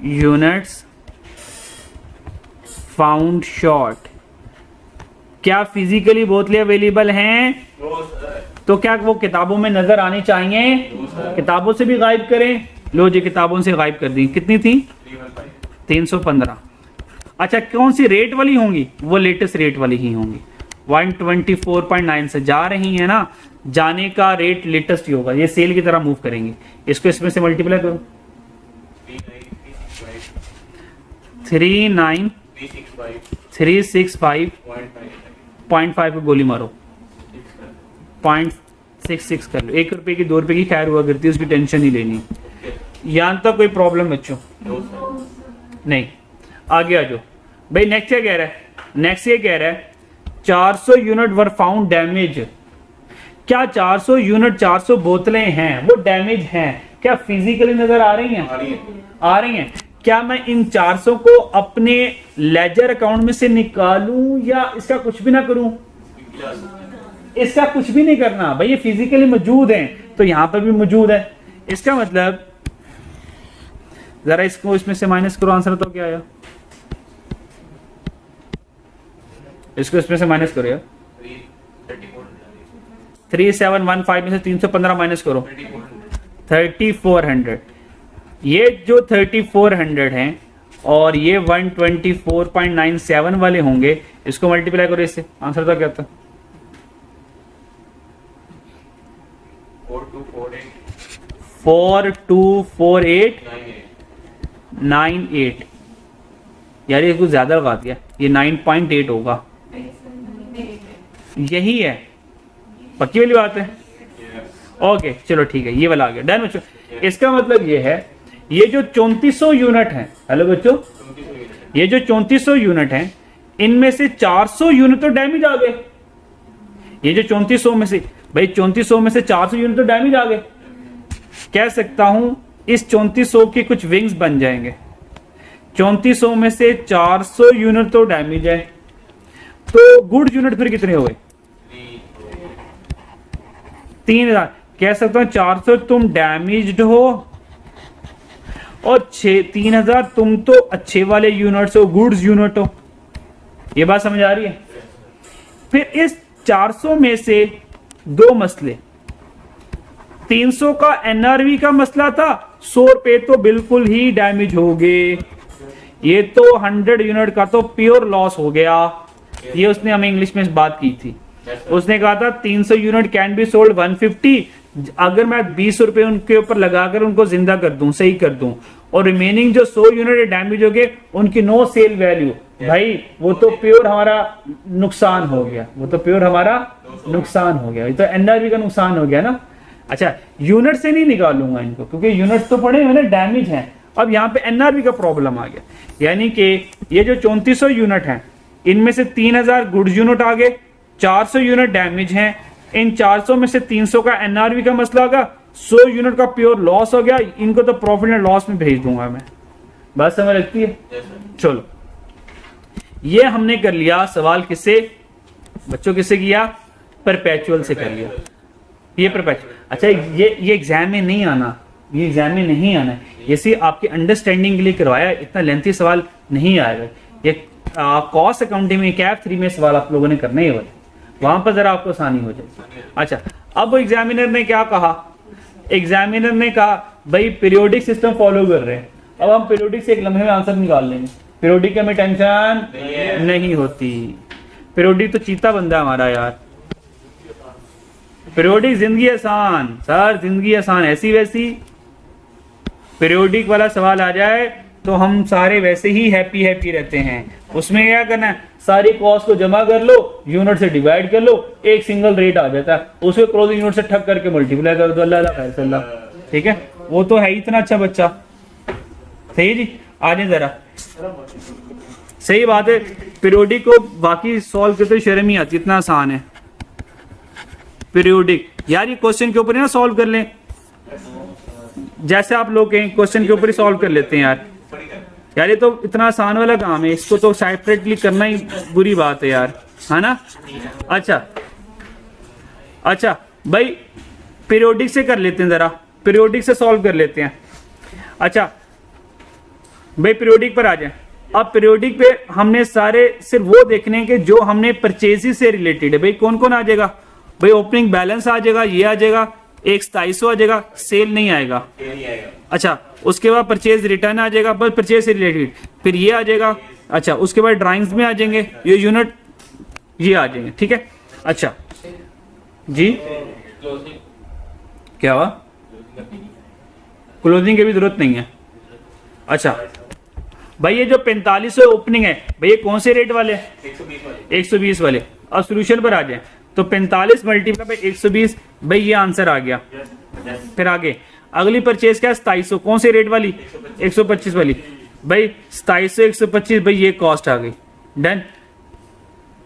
यूनिट्स फाउंड शॉर्ट, क्या फिजिकली बोतलें अवेलेबल हैं? तो क्या वो किताबों में नजर आनी चाहिए? किताबों से भी गायब करें। लो जी, किताबों से गायब कर दी। कितनी थी? 315। अच्छा, कौन सी रेट वाली होंगी? वो लेटेस्ट रेट वाली ही होंगी। 124.9 से जा रही है ना, जाने का रेट लेटेस्ट ही होगा। ये सेल की तरह मूव करेंगे। इसको इसमें से मल्टीप्लाई करो, 39365.5 को गोली मारो, 0.66 कर लो। 1 रुपए की 2 रुपए की खैर हुआ करती है, उसकी टेंशन नहीं लेनी। यहां तक कोई प्रॉब्लम बच्चों? नहीं। आगे आ जाओ भाई। नेक्स्ट क्या कह रहा है? नेक्स्ट ये कह रहा है 400 यूनिट वर फाउंड डैमेज। क्या 400 यूनिट, 400 बोतलें हैं वो डैमेज हैं? क्या फिजिकली नजर आ रही हैं? आ रही हैं। क्या मैं इन 400 को अपने लेजर अकाउंट में से निकालूं या इसका कुछ भी ना करूं? इसका कुछ भी नहीं करना भाई, ये फिजिकली मौजूद हैं, तो यहां पर भी मौजूद है। इसका मतलब जरा इसको इसमें से माइनस करो, आंसर तो क्या आया? इसको इसमें से माइनस करो यार, 3715 में से 315 माइनस करो, 3400। ये जो 3400 हैं और ये 124.97 वाले होंगे, इसको मल्टीप्लाई करो इससे, आंसर तो क्या आता? 424898। यार ये कुछ ज्यादा लगा दिया, ये 9.8 होगा। यही है, पक्की वाली बात है। ओके चलो ठीक है, ये वाला आ गया। डन बच्चों। इसका मतलब ये है, ये जो 3400 यूनिट हैं, हेलो बच्चों, ये जो 3400 यूनिट हैं, इनमें से 400 यूनिट तो डैमेज आ गए। ये जो 3400 में से, भाई 3400 में से 400 यूनिट तो डैमेज आ गए। कह सकता हूं इस 3400 के कुछ विंग्स बन जाएंगे। 3400 में से 400 यूनिट तो डैमेज है, तो गुड यूनिट फिर कितने हुए? 3000। कह सकता हूं 400 तुम डैमेज्ड हो और 3000 तुम तो अच्छे वाले यूनिट्स हो, गुड्स यूनिट हो। ये बात समझ आ रही है? फिर इस 400 में से दो मसले, 300 का एनआरवी का मसला था, 100 रुपए तो बिल्कुल ही डैमेज हो गए। ये तो 100 यूनिट का तो प्योर लॉस हो गया। ये उसने हमें इंग्लिश में बात की थी। उसने कहा था 300 यूनिट कैन बी सोल्ड 150। अगर मैं 20 रुपए उनके ऊपर लगाकर उनको जिंदा कर दूं, सही कर दूं, और रिमेनिंग जो 100 यूनिट डैमेज हो गए, उनकी नो सेल वैल्यू, भाई वो तो प्योर हमारा नुकसान हो गया। वो तो प्योर हमारा नुकसान हो गया। ये तो एनआरवी का नुकसान हो गया ना। अच्छा, यूनिट से नहीं निकालूंगा इनको, क्योंकि यूनिट्स तो पड़े हुए ना, डैमेज हैं। अब यहाँ पे एनआरवी का प्रॉब्लम आ गया, यानी कि ये जो 3400 यूनिट हैं, इनमें से 3000 गुड्स यूनिट आ गए, 400 यूनिट डैमेज हैं। इन 400 में से 300 का एनआरवी का मसला होगा, 100 यूनिट का प्योर लॉस हो गया। इनको तो प्रॉफिट एंड लॉस में भेज दूंगा मैं। बात समझ लगती है? चलो, ये हमने कर लिया सवाल। किससे बच्चों, किससे किया? परपेचुअल से कर लिया। ये परपेचुअल। अच्छा, ये एग्जाम में नहीं आना, ये एग्जाम में नहीं आना है। ये सिर्फ आपकी अंडरस्टैंडिंग के लिए करवाया, इतना लेंथी सवाल नहीं आएगा। ये कॉस्ट अकाउंटिंग में कैप 3 में सवाल आप लोगों ने करने ही वाले, वहां पर जरा आपको आसानी हो जाएगी। अच्छा, अब एग्जामिनर ने क्या कहा? एग्जामिनर ने कहा भाई पीरियोडिक सिस्टम फॉलो कर रहे हैं। अब हम पीरियोडिक से एक लम्हे में आंसर निकाल लेंगे। पीरियोडिक में टेंशन नहीं होती। पीरियोडिक तो चीता बंदा है हमारा यार। पीरियोडिक जिंदगी आसान सर, जिंदगी आसान ऐसी वैसी। पीरियोडिक वाला सवाल आ जाए तो हम सारे वैसे ही हैप्पी हैप्पी रहते हैं। उसमें क्या करना है, सारी कॉस्ट को जमा कर लो, यूनिट से डिवाइड कर लो, एक सिंगल रेट आ जाता है, उसको क्लोजिंग यूनिट से ठग करके मल्टीप्लाई कर दो। अल्लाह खैर से अल्लाह, ठीक है। वो तो है ही इतना अच्छा बच्चा। सही जी, आगे जरा। सही बात है, पीरियोडिक को बाकी सॉल्व करते शर्म ही आती, इतना आसान है पीरियोडिक। यार ये क्वेश्चन के ऊपर ही ना सॉल्व कर लें, जैसे आप लोग कहें क्वेश्चन के ऊपर ही सॉल्व कर लेते हैं यार। यार ये तो इतना आसान वाला काम है, इसको तो सेपरेटली करना ही बुरी बात है यार, है ना। अच्छा भाई, पीरियोडिक से कर लेते हैं, जरा पीरियोडिक से सॉल्व कर लेते हैं। अच्छा भाई पीरियोडिक पर आ जाए। अब पीरियोडिक पे हमने सारे सिर्फ वो देखने हैं कि जो हमने परचेज से रिलेटेड है। भाई कौन कौन आ जाएगा, भाई ओपनिंग बैलेंस आ जाएगा, ये आ जाएगा, एक 2700 आ जाएगा, सेल नहीं आएगा। अच्छा उसके बाद परचेज रिटर्न आ जाएगा, बस परचेज से रिलेटेड, फिर ये आ जाएगा। अच्छा उसके बाद ड्राइंग्स में आ जाएंगे, ये यूनिट ये आ जाएंगे, ठीक है। अच्छा जी क्या हुआ, क्लोजिंग की भी जरूरत नहीं है। अच्छा भाई ये जो 4500 ओपनिंग है, भाई ये कौन से रेट वाले हैं, 120 वाले। अब सोल्यूशन पर आ जाए तो 45 मल्टीप्लाई बाय 120, भाई ये आंसर आ गया। फिर आगे अगली परचेज क्या है, 2700, कौन से रेट वाली, 125 वाली। भाई 2700 125, भाई ये कॉस्ट आ गई। डन,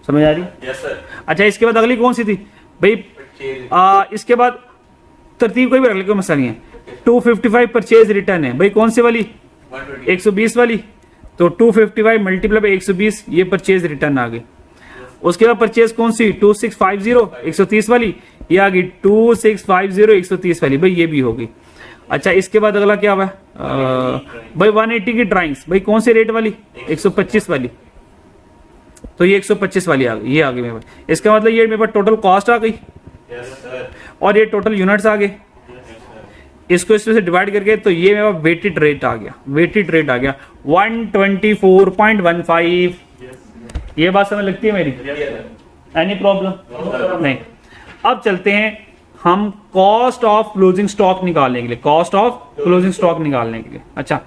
समझ आ रही। Yes sir. अच्छा इसके बाद अगली कौन सी थी भाई, इसके बाद तरतीब कोई भी रख ले, कोई मसला नहीं है। 255 परचेज रिटर्न है, भाई कौन से वाली, 120 वाली। तो 255 मल्टीप्लाई बाय 120, ये परचेज रिटर्न आ गई। उसके बाद परचेज कौन सी, 2650 130 वाली, ये आ गई 2650 130 वाली, भाई ये भी होगी। अच्छा इसके बाद अगला क्या हुआ भाई, 180 की ड्राइंग्स, भाई कौन से रेट वाली, 125 वाली। तो ये 125 वाली आ गई, ये आ गई मेरे पास। इसका मतलब ये मेरे पास टोटल कॉस्ट आ गई और ये टोटल यूनिट्स आ गए। इसको इसमें से डिवाइड करके तो ये मेरा वेटेड रेट आ गया, वेटेड रेट आ गया 124.15। ये बात समझ लगती है मेरी, एनी प्रॉब्लम नहीं। अब चलते हैं हम कॉस्ट ऑफ क्लोजिंग स्टॉक निकालने के लिए, कॉस्ट ऑफ क्लोजिंग स्टॉक निकालने के लिए। अच्छा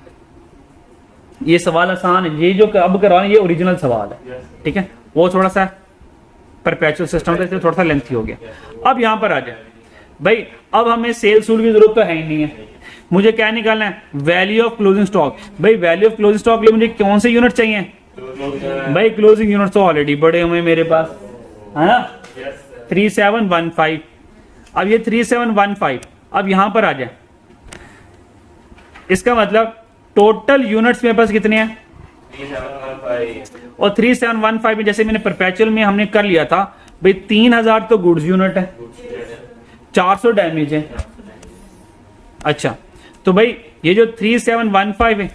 ये सवाल आसान है, ये जो अब करवा ये ओरिजिनल सवाल है, ठीक है। वो थोड़ा सा परपेचुअल सिस्टम था इसलिए थोड़ा सा लेंथी हो गया। अब यहां पर आ जाए भाई, अब हमें सेल्स रूल की जरूरत तो है ही नहीं है। मुझे क्या निकालना है, वैल्यू ऑफ क्लोजिंग स्टॉक। भाई वैल्यू ऑफ क्लोजिंग स्टॉक लिए मुझे कौन से यूनिट चाहिए, भाई क्लोजिंग यूनिट तो ऑलरेडी बड़े हुए मेरे पास, है ना, 3715। अब ये 3715, अब यहां पर आ जाए, इसका मतलब टोटल यूनिट्स मेरे पास कितने हैं, और 3715 में जैसे मैंने परपेचुअल में हमने कर लिया था भाई 3000 तो गुड्स यूनिट है, 400 डैमेज है। अच्छा तो भाई ये जो 3715 है,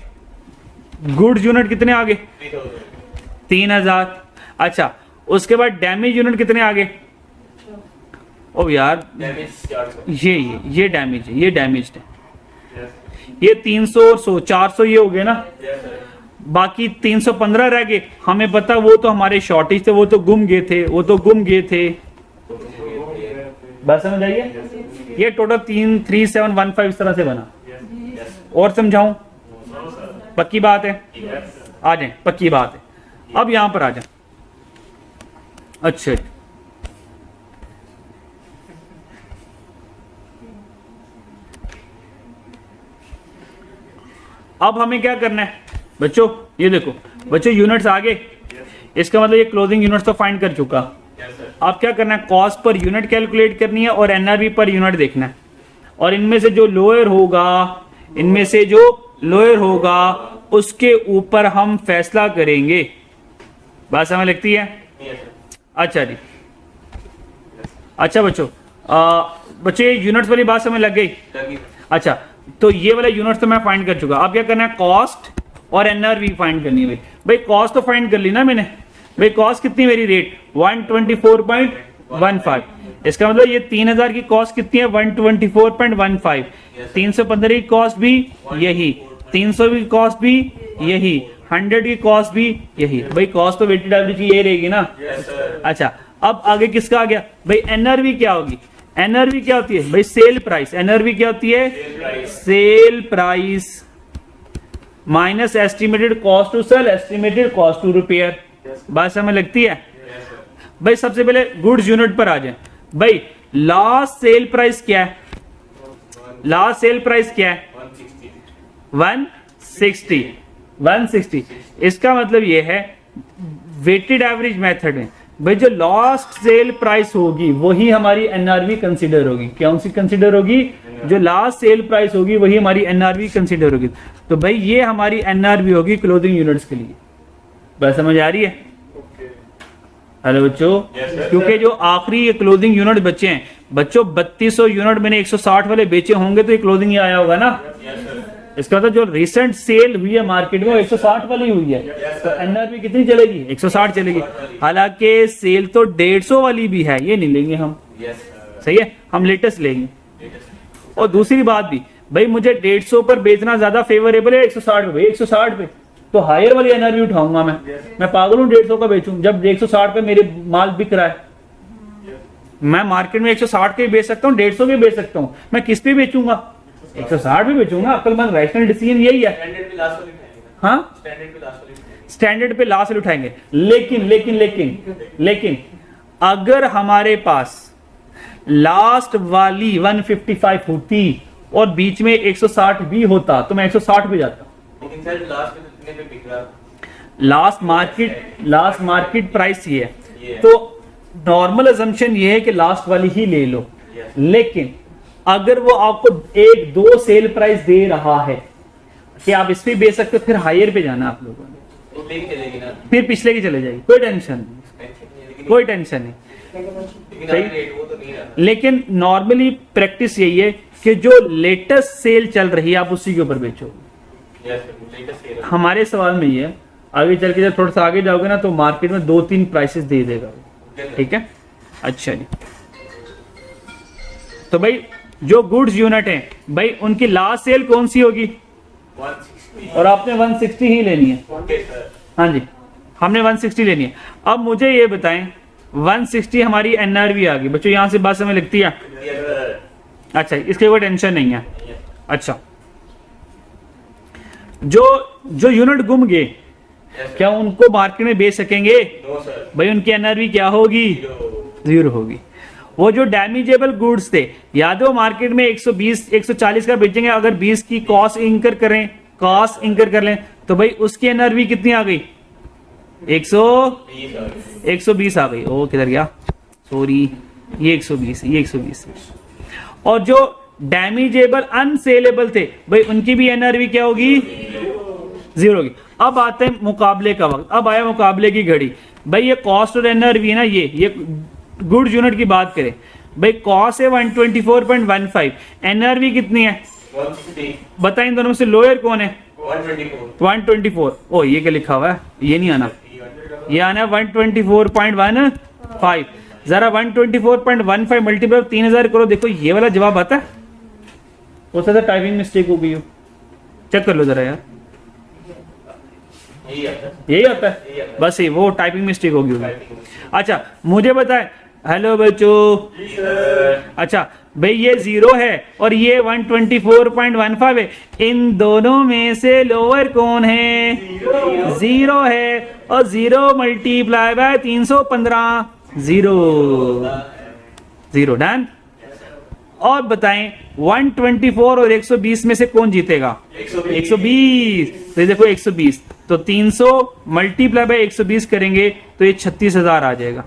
गुड्स यूनिट कितने आ गए, 3000। अच्छा उसके बाद डैमेज यूनिट कितने आ गए, ओ यार ये डैमेज है, ये डैमेज है, ये 300 और 100 400 ये हो गए ना। बाकी 315 रह गए, हमें पता वो तो हमारे शॉर्टेज थे, वो तो गुम गए थे, वो तो गुम गए थे। बस समझ आइए, ये टोटल 3715 इस तरह से बना। और समझाऊं, पक्की बात है, आ जाए, पक्की बात है। अब यहां पर आ जाए। अच्छा अब हमें क्या करना है बच्चों, ये देखो बच्चों यूनिट्स आ गए, इसका मतलब ये क्लोजिंग यूनिट्स तो फाइंड कर चुका। अब क्या करना है, कॉस्ट पर यूनिट कैलकुलेट करनी है और एनआरवी पर यूनिट देखना है, और इनमें से जो लोअर होगा, इनमें से जो लोअर होगा उसके ऊपर हम फैसला करेंगे। बात समझ लगती है। अच्छा जी, अच्छा बच्चों, बच्चे यूनिट्स वाली बात समझ लग गई। अच्छा तो ये वाला यूनिट तो मैं फाइंड कर चुका। अब क्या करना है, कॉस्ट और एनआरवी फाइंड करनी है। भाई कॉस्ट तो फाइंड कर ली ना मैंने, भाई कॉस्ट कितनी मेरी रेट 124.15। इसका मतलब ये 3000 की कॉस्ट कितनी है, 124.15। 315 की कॉस्ट भी यही, 300 की कॉस्ट भी यही, 100 की कॉस्ट भी यही है भाई, कॉस्ट तो वेटेड एवरेज की यही रहेगी ना। Yes, sir. अच्छा, अब आगे किसका आ गया भाई, एनआरवी क्या होगी, एनआरवी क्या होती है भाई, सेल प्राइस। एनआरवी क्या होती है, sale price minus estimated cost to sell, estimated cost to repair. बात समझ लगती है भाई। सबसे पहले गुड्स यूनिट पर आ जाए भाई, लास्ट सेल प्राइस क्या है, लास्ट सेल प्राइस क्या है 160, 160। इसका मतलब ये है वेटेड एवरेज मेथड है भाई, जो लास्ट सेल प्राइस होगी वही हमारी एनआरवी कंसीडर होगी। कौन सी कंसीडर होगी, जो लास्ट सेल प्राइस होगी वही हमारी एनआरवी कंसीडर होगी। तो भाई ये हमारी एनआरवी होगी क्लोथिंग यूनिट्स के लिए। बात समझ आ रही है? हेलो बच्चों, क्योंकि जो आखिरी क्लोथिंग यूनिट बचे हैं बच्चों, 3200 यूनिट मैंने 160 वाले बेचे होंगे तो ये क्लोथिंग ही आया होगा ना। इसका मतलब जो रिसेंट सेल हुई है मार्केट में वो 160 वाली हुई है, तो एनआरवी कितनी चलेगी, 160 चलेगी। हालांकि सेल तो 150 वाली भी है, ये नहीं लेंगे हम। सही है, हम लेटेस्ट लेंगे। और दूसरी बात भी भाई, मुझे 150 पर बेचना ज्यादा फेवरेबल है 160 पे। 160 पे तो हायर वाली एनआरवी उठाऊंगा मैं पागल हूँ 150 का बेचूं, जब 160 पे मेरे माल बिक रहा है। मैं मार्केट में 160 के बेच सकता हूँ, 150 के बेच सकता हूँ, मैं किस पे बेचूंगा, 160 पे बेचूंगा। अक्लमंद रैशनल डिसीजन यही है। हाँ, स्टैंडर्ड पे लास्ट उठाएंगे। लेकिन लेकिन लेकिन लेकिन अगर हमारे पास लास्ट वाली 155 होती और बीच में 160 भी होता तो मैं 160 पे जाता। लास्ट मार्केट प्राइस ये है, तो नॉर्मल अजम्पशन ये है कि लास्ट वाली ही ले लो। लेकिन अगर वो आपको 1-2 सेल प्राइस दे रहा है कि आप इस पे बेच सकते हो, फिर हायर पे जाना आप लोगों ने, फिर पिछले की चले जाएगी, कोई टेंशन नहीं, कोई टेंशन नहीं। सही। लेकिन नॉर्मली प्रैक्टिस यही है कि जो लेटेस्ट सेल चल रही है आप उसी के ऊपर बेचो। हमारे सवाल में ये है, आगे चल के जब थोड़ा सा आगे जाओगे ना तो मार्केट में 2-3 प्राइसेस दे देगा। ठीक है, अच्छा जी। तो भाई जो गुड्स यूनिट है भाई, उनकी लास्ट सेल कौन सी होगी, 160, और आपने 160 ही लेनी है। हाँ जी, हमने 160 लेनी है। अब मुझे ये बताएं, 160 हमारी एनआरवी आ गई बच्चों, यहां से बात समझ लगती है? अच्छा, इसके कोई टेंशन नहीं है। अच्छा, जो यूनिट गुम गए क्या उनको मार्केट में बेच सकेंगे? भाई उनकी एनआरवी क्या होगी, 0 होगी। वो जो डैमेजेबल गुड्स थे, याद है मार्केट में 120 140 का बेचेंगे, अगर 20 की कॉस्ट इंकर कर लें तो भाई उसकी एनआरवी कितनी आ गई, 120 आ गई। ओ किधर गया, सॉरी, ये 120 ये 120। और जो डैमेजेबल अनसेलेबल थे भाई उनकी भी एनआरवी क्या होगी, 0 होगी। अब आते हैं मुकाबले का वक्त, अब आया मुकाबले की घड़ी। भाई ये कॉस्ट और एनआरवी है ना, ये गुड्स यूनिट की बात करें भाई, कॉस्ट है 124.15, एनआरवी कितनी है 160। बताएं इन दोनों में से लोअर कौन है, 124। ओ ये क्या लिखा हुआ है, ये नहीं आना, ये आना है 124.15। जरा 124.15 मल्टीप्लाई 3000 करो, देखो ये वाला जवाब आता है। हो सकता है टाइपिंग मिस्टेक हो गई हो, चेक कर लो जरा यार, यही आता है बस, ये वो टाइपिंग मिस्टेक होगी। अच्छा मुझे बताए, हेलो बच्चों, अच्छा भाई ये 0 है और ये 124.15 है, इन दोनों में से लोअर कौन है, 0 है, और 0 मल्टीप्लाई बाय 315, 0 डन। और बताएं 124 और 120 में से कौन जीतेगा, 120। तो देखो 120, तो 300 मल्टीप्लाई बाय 120 करेंगे तो ये 36,000 आ जाएगा।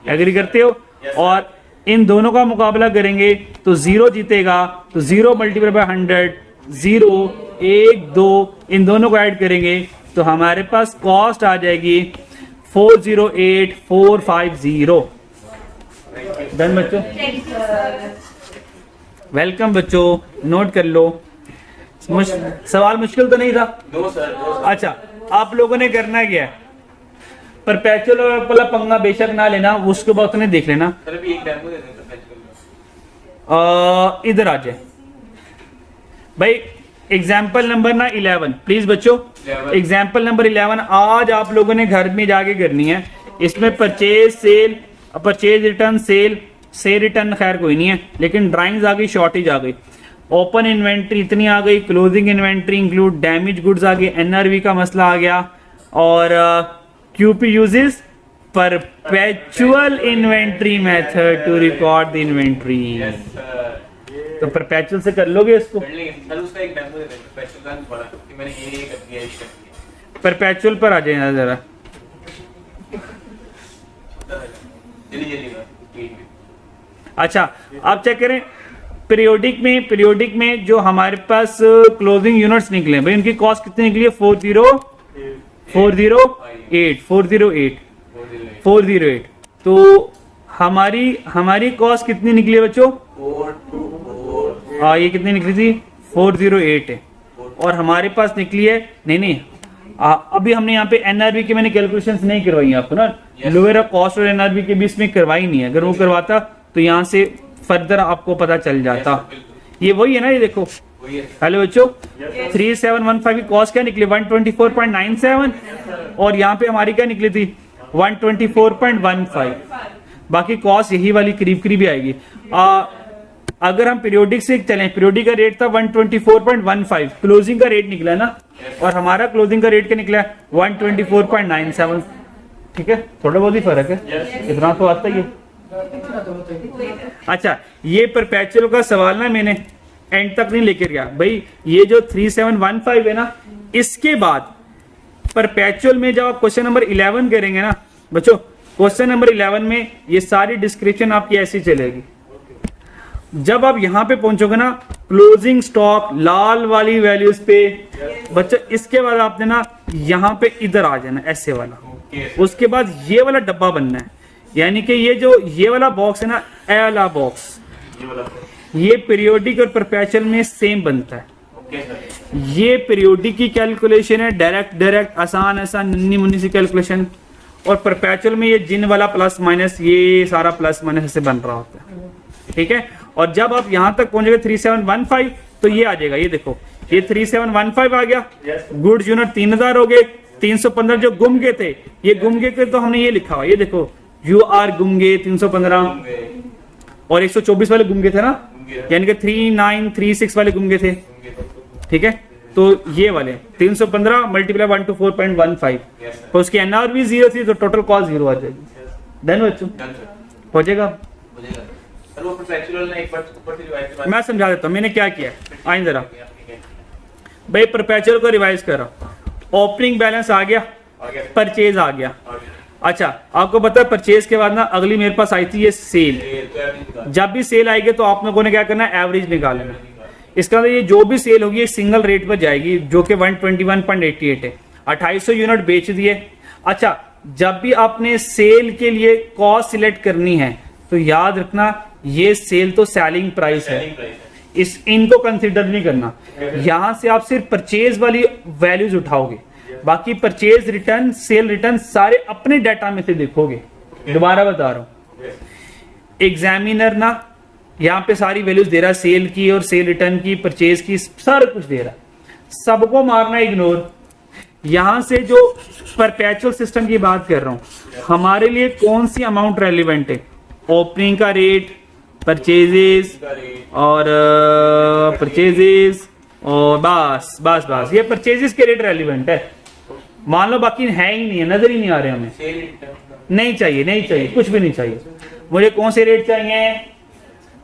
एग्री करते हो? और इन दोनों का मुकाबला करेंगे तो 0 जीतेगा, तो 0 मल्टीप्लाई बाय 100, 0 1 2, इन दोनों को ऐड करेंगे तो हमारे पास कॉस्ट आ जाएगी 408450। डन बच्चों, वेलकम बच्चों, नोट कर लो। सवाल मुश्किल तो नहीं था? No sir. अच्छा, आप लोगों ने करना क्या है, परपेचुअल वाला पंगा बेशक ना लेना, उसके बाद उन्हें देख लेना। सर अभी एक डेमो दे दें परपेचुअल। इधर आ जाए भाई, एग्जाम्पल नंबर ना 11, प्लीज बच्चों, एग्जाम्पल नंबर 11 आज आप लोगों ने घर में जाके करनी है। इसमें purchase sale, purchase return, cell return खैर कोई नहीं है, लेकिन ड्राइंग्स आ गई, शॉर्टेज आ गई, ओपन इन्वेंट्री इतनी आ गई, closing inventory include damage goods आ गई, एनआरवी का मसला आ गया, और QP uses perpetual inventory method to record the inventory. Yes sir, तो परपेचुअल से कर लोगे इसको? कर लेंगे सर। उसका एक डेमो दे देंगे स्पेशल का बड़ा कि मैंने ये कर दिया, ये कर दिया। परपेचुअल पर आ जाए जरा, जल्दी जल्दी कर। अच्छा आप चेक करें पीरियोडिक में जो हमारे पास क्लोजिंग यूनिट्स निकले भाई, उनकी कॉस्ट कितनी निकली है? 408। तो हमारी कॉस्ट कितनी निकली है बच्चों? 424। हाँ, ये कितनी निकली थी? 408 है, और हमारे पास निकली है नहीं अभी हमने यहाँ पे एनआरबी की मैंने कैलकुलेशंस नहीं करवाई है आपको ना, लोअर कॉस्ट और एनआरबी के बीच में करवाई नहीं है। अगर वो करवाता तो यहाँ से फर्दर आपको पता चल जाता। ये वही है ना, ये देखो। हेलो बच्चों, 3715 की कॉस्ट क्या निकली? 124.97, और यहाँ पे हमारी क्या निकली थी? 124.15। बाकी कॉस्ट यही वाली करीब ही आएगी। अगर हम पीरियोडिक से चलें, पीरियोडिक का रेट था 124.15, क्लोजिंग का रेट निकला ना, और हमारा क्लोजिंग का रेट क्या निकला? 124.97। ठीक है, थोड़ा बहुत ही फर्क है, इतना तो आता ही है। अच्छा, ये परपेचुअल का सवाल ना मैंने एंड तक नहीं लेकर गया भाई। ये जो 3715 है ना, इसके बाद परपेचुअल में जब आप क्वेश्चन नंबर 11 करेंगे ना बच्चों, क्वेश्चन नंबर 11 में ये सारी डिस्क्रिप्शन आपकी ऐसी चलेगी। जब आप यहां पे पहुंचोगे ना, क्लोजिंग स्टॉक लाल वाली वैल्यूज पे बच्चों, इसके बाद आपने ना यहां पे इधर आ जाना ऐसे वाला, उसके बाद ये वाला डब्बा बनना है, यानी कि ये वाला बॉक्स है ना, ए वाला बॉक्स, ये पीरियोडिक और परपेचुअल में सेम बनता है। ये पीरियोडिक की कैलकुलेशन है, डायरेक्ट आसान नन्नी मुन्नी सी कैलकुलेशन, और परपेचुअल में ये जिन वाला प्लस माइनस, ये सारा प्लस माइनस से बन रहा होता है। ठीक है, और जब आप यहां तक पहुंचेंगे 3715, तो ये आ जाएगा, ये देखो, ये 3715 आ गया। गुड्स यूनिट 3000 हो गए। 315 जो गुम गए थे, ये गुम गए थे तो हमने ये लिखा हुआ, ये देखो यू आर गुम गए 315, और 124 वाले गुम गए थे ना, यानी कि 3936 वाले गुम गए थे। ठीक है, तो ये वाले 315 मल्टीप्लाई 124.15, तो उसकी एनआर भी 0 थी, तो टोटल कॉस्ट 0 आ जाएगी। डन बच्चों, हो जाएगा। मैं समझा देता हूँ मैंने क्या किया। आइए जरा भाई, परपेचुअल को रिवाइज करो। ओपनिंग बैलेंस आ गया, परचेज आ गया। अच्छा, आपको पता है परचेज के बाद ना अगली मेरे पास आई थी ये सेल। जब भी सेल आएगी तो आप लोगों ने क्या करना है? एवरेज निकालना। इसका मतलब ये जो भी सेल होगी एक सिंगल रेट पर जाएगी, जो कि 121.88 है। 2800 यूनिट बेच दिए। अच्छा, जब भी आपने सेल के लिए कॉस्ट सिलेक्ट करनी है तो याद रखना ये सेल तो सेलिंग प्राइस है, इनको कंसिडर नहीं करना। यहां से आप सिर्फ परचेज वाली वैल्यूज उठाओगे, बाकी परचेज रिटर्न, सेल रिटर्न सारे अपने डाटा में से देखोगे। दोबारा बता रहा हूं, एग्जामिनर ना यहाँ पे सारी वैल्यूज दे रहा, सेल की और सेल रिटर्न की, परचेज की, सारा कुछ दे रहा, सबको मारना इग्नोर। यहां से जो परपेचुअल सिस्टम की बात कर रहा हूं, हमारे लिए कौन सी अमाउंट रेलिवेंट है? ओपनिंग का रेट, परचेजेस और परचेजेस, और बस ये परचेजेस के रेट रेलिवेंट है। मान लो बाकी है ही नहीं है, नजर ही नहीं आ रहे हमें। नहीं चाहिए, कुछ भी नहीं चाहिए। मुझे कौन से रेट चाहिए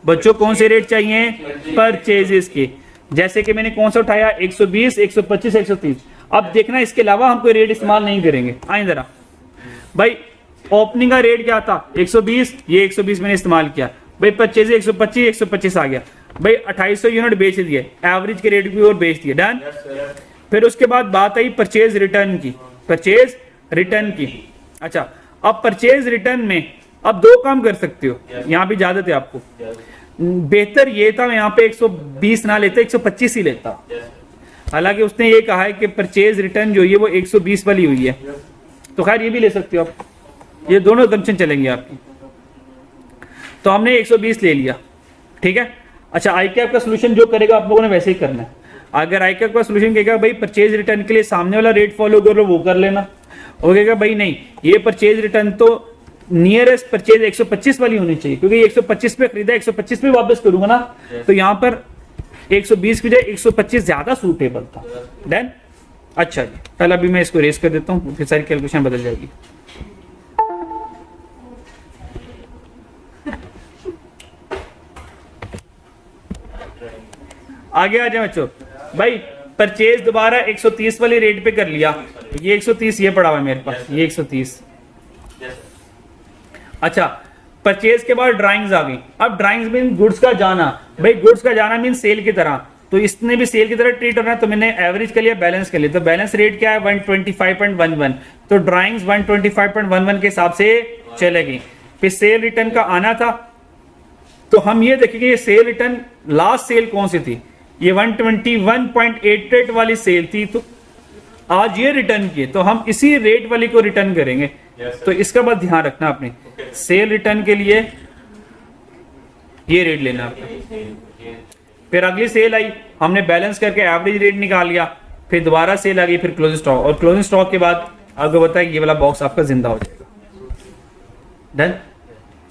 बच्चों? कौन से रेट चाहिए? परचेजेस के। जैसे कि मैंने कौन सा उठाया? 120, 125, 130। अब देखना, इसके अलावा हम कोई रेट इस्तेमाल नहीं करेंगे। आए जरा भाई, ओपनिंग का रेट क्या था? 120, ये 120 मैंने इस्तेमाल किया भाई। परचेज 125 आ गया भाई। 2800 यूनिट बेच दिए, एवरेज के रेट भी और बेच दिए। डन। फिर उसके बाद बात आई परचेज रिटर्न की। अच्छा, अब परचेज रिटर्न में अब दो काम कर सकते हो, यहाँ भी इजाजत है आपको। बेहतर ये था मैं यहाँ पे 120 ना लेता, 125 ही लेता। हालांकि उसने ये कहा है कि परचेज रिटर्न जो है वो 120 वाली हुई है, तो खैर ये भी ले सकते हो आप, ये दोनों कंडीशन चलेंगे आपकी। तो हमने 120 ले लिया, ठीक है। अच्छा, आई कैप का सोल्यूशन जो करेगा आप लोगों ने वैसे ही करना है। अगर आईकैप का सोल्यूशन कहेगा भाई परचेज रिटर्न के लिए सामने वाला रेट फॉलो कर लो, वो कर लेना। वो कहेगा भाई नहीं, ये परचेज रिटर्न तो नियरेस्ट परचेज 125 वाली होनी चाहिए, क्योंकि 125 पे खरीदा 125 पे वापस करूंगा ना, तो यहाँ पर 120 की बजाय 125 ज्यादा सूटेबल था। देन अच्छा जी, पहले अभी मैं इसको रेस कर देता हूँ, फिर सारी कैलकुलेशन बदल जाएगी। आगे आ जाए बच्चों। भाई परचेज दोबारा 130 वाली रेट पे कर लिया, ये 130 ये पड़ा हुआ है मेरे पास, ये 130। अच्छा, परचेज के बाद ड्राइंग्स आ गई। अब ड्राइंग्स मीन गुड्स का जाना। भाई गुड्स का जाना मीन सेल की तरह, तो इसने भी सेल की तरह ट्रीट होना है, तो मैंने एवरेज के लिए बैलेंस कर लिया। तो बैलेंस रेट क्या है 125.11, तो ड्राइंग्स 125.11 के हिसाब से चलेगी। फिर सेल रिटर्न का आना था, तो हम ये देखेंगे ये सेल रिटर्न लास्ट सेल कौन सी थी, ये 121.88 वाली सेल थी, तो आज ये रिटर्न किए, तो हम इसी रेट वाली को रिटर्न करेंगे। तो इसका बात ध्यान रखना आपने, सेल रिटर्न के लिए ये रेट लेना आपने। फिर अगली सेल आई, हमने बैलेंस करके एवरेज रेट निकाल लिया, फिर दोबारा सेल आ गई, फिर क्लोजिंग स्टॉक, और क्लोजिंग स्टॉक के बाद आपको बताया ये वाला बॉक्स आपका जिंदा हो जाएगा। डन।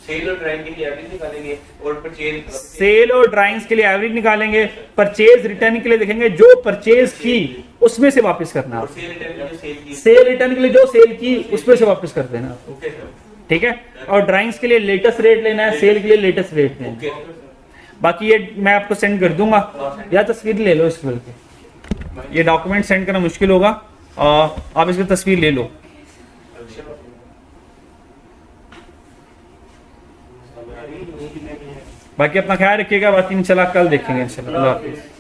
सेल और ड्राइंग के लिए एवरेज निकालेंगे और परचेज, सेल और ड्राइंग्स के लिए एवरेज निकालेंगे, परचेज रिटर्न के लिए देखेंगे जो परचेज की उसमें से वापस करना, और सेल रिटर्न के लिए सेल की, सेल रिटर्न के लिए जो सेल की उसमें से वापस कर देना। ओके सर, ठीक है। और ड्राइंग्स के लिए लेटेस्ट रेट लेना है, सेल के लिए लेटेस्ट रेट लेना है। ओके। बाकी ये मैं आपको सेंड कर दूंगा, या तस्वीर ले लो इसके बल्कि, ये डॉक्यूमेंट सेंड करना मुश्किल होगा, आप इसकी तस्वीर ले लो। बाकी अपना ख्याल रखिएगा, बाकी इंशाल्लाह कल देखेंगे इंशाल्लाह। अल्लाह हाफिज़।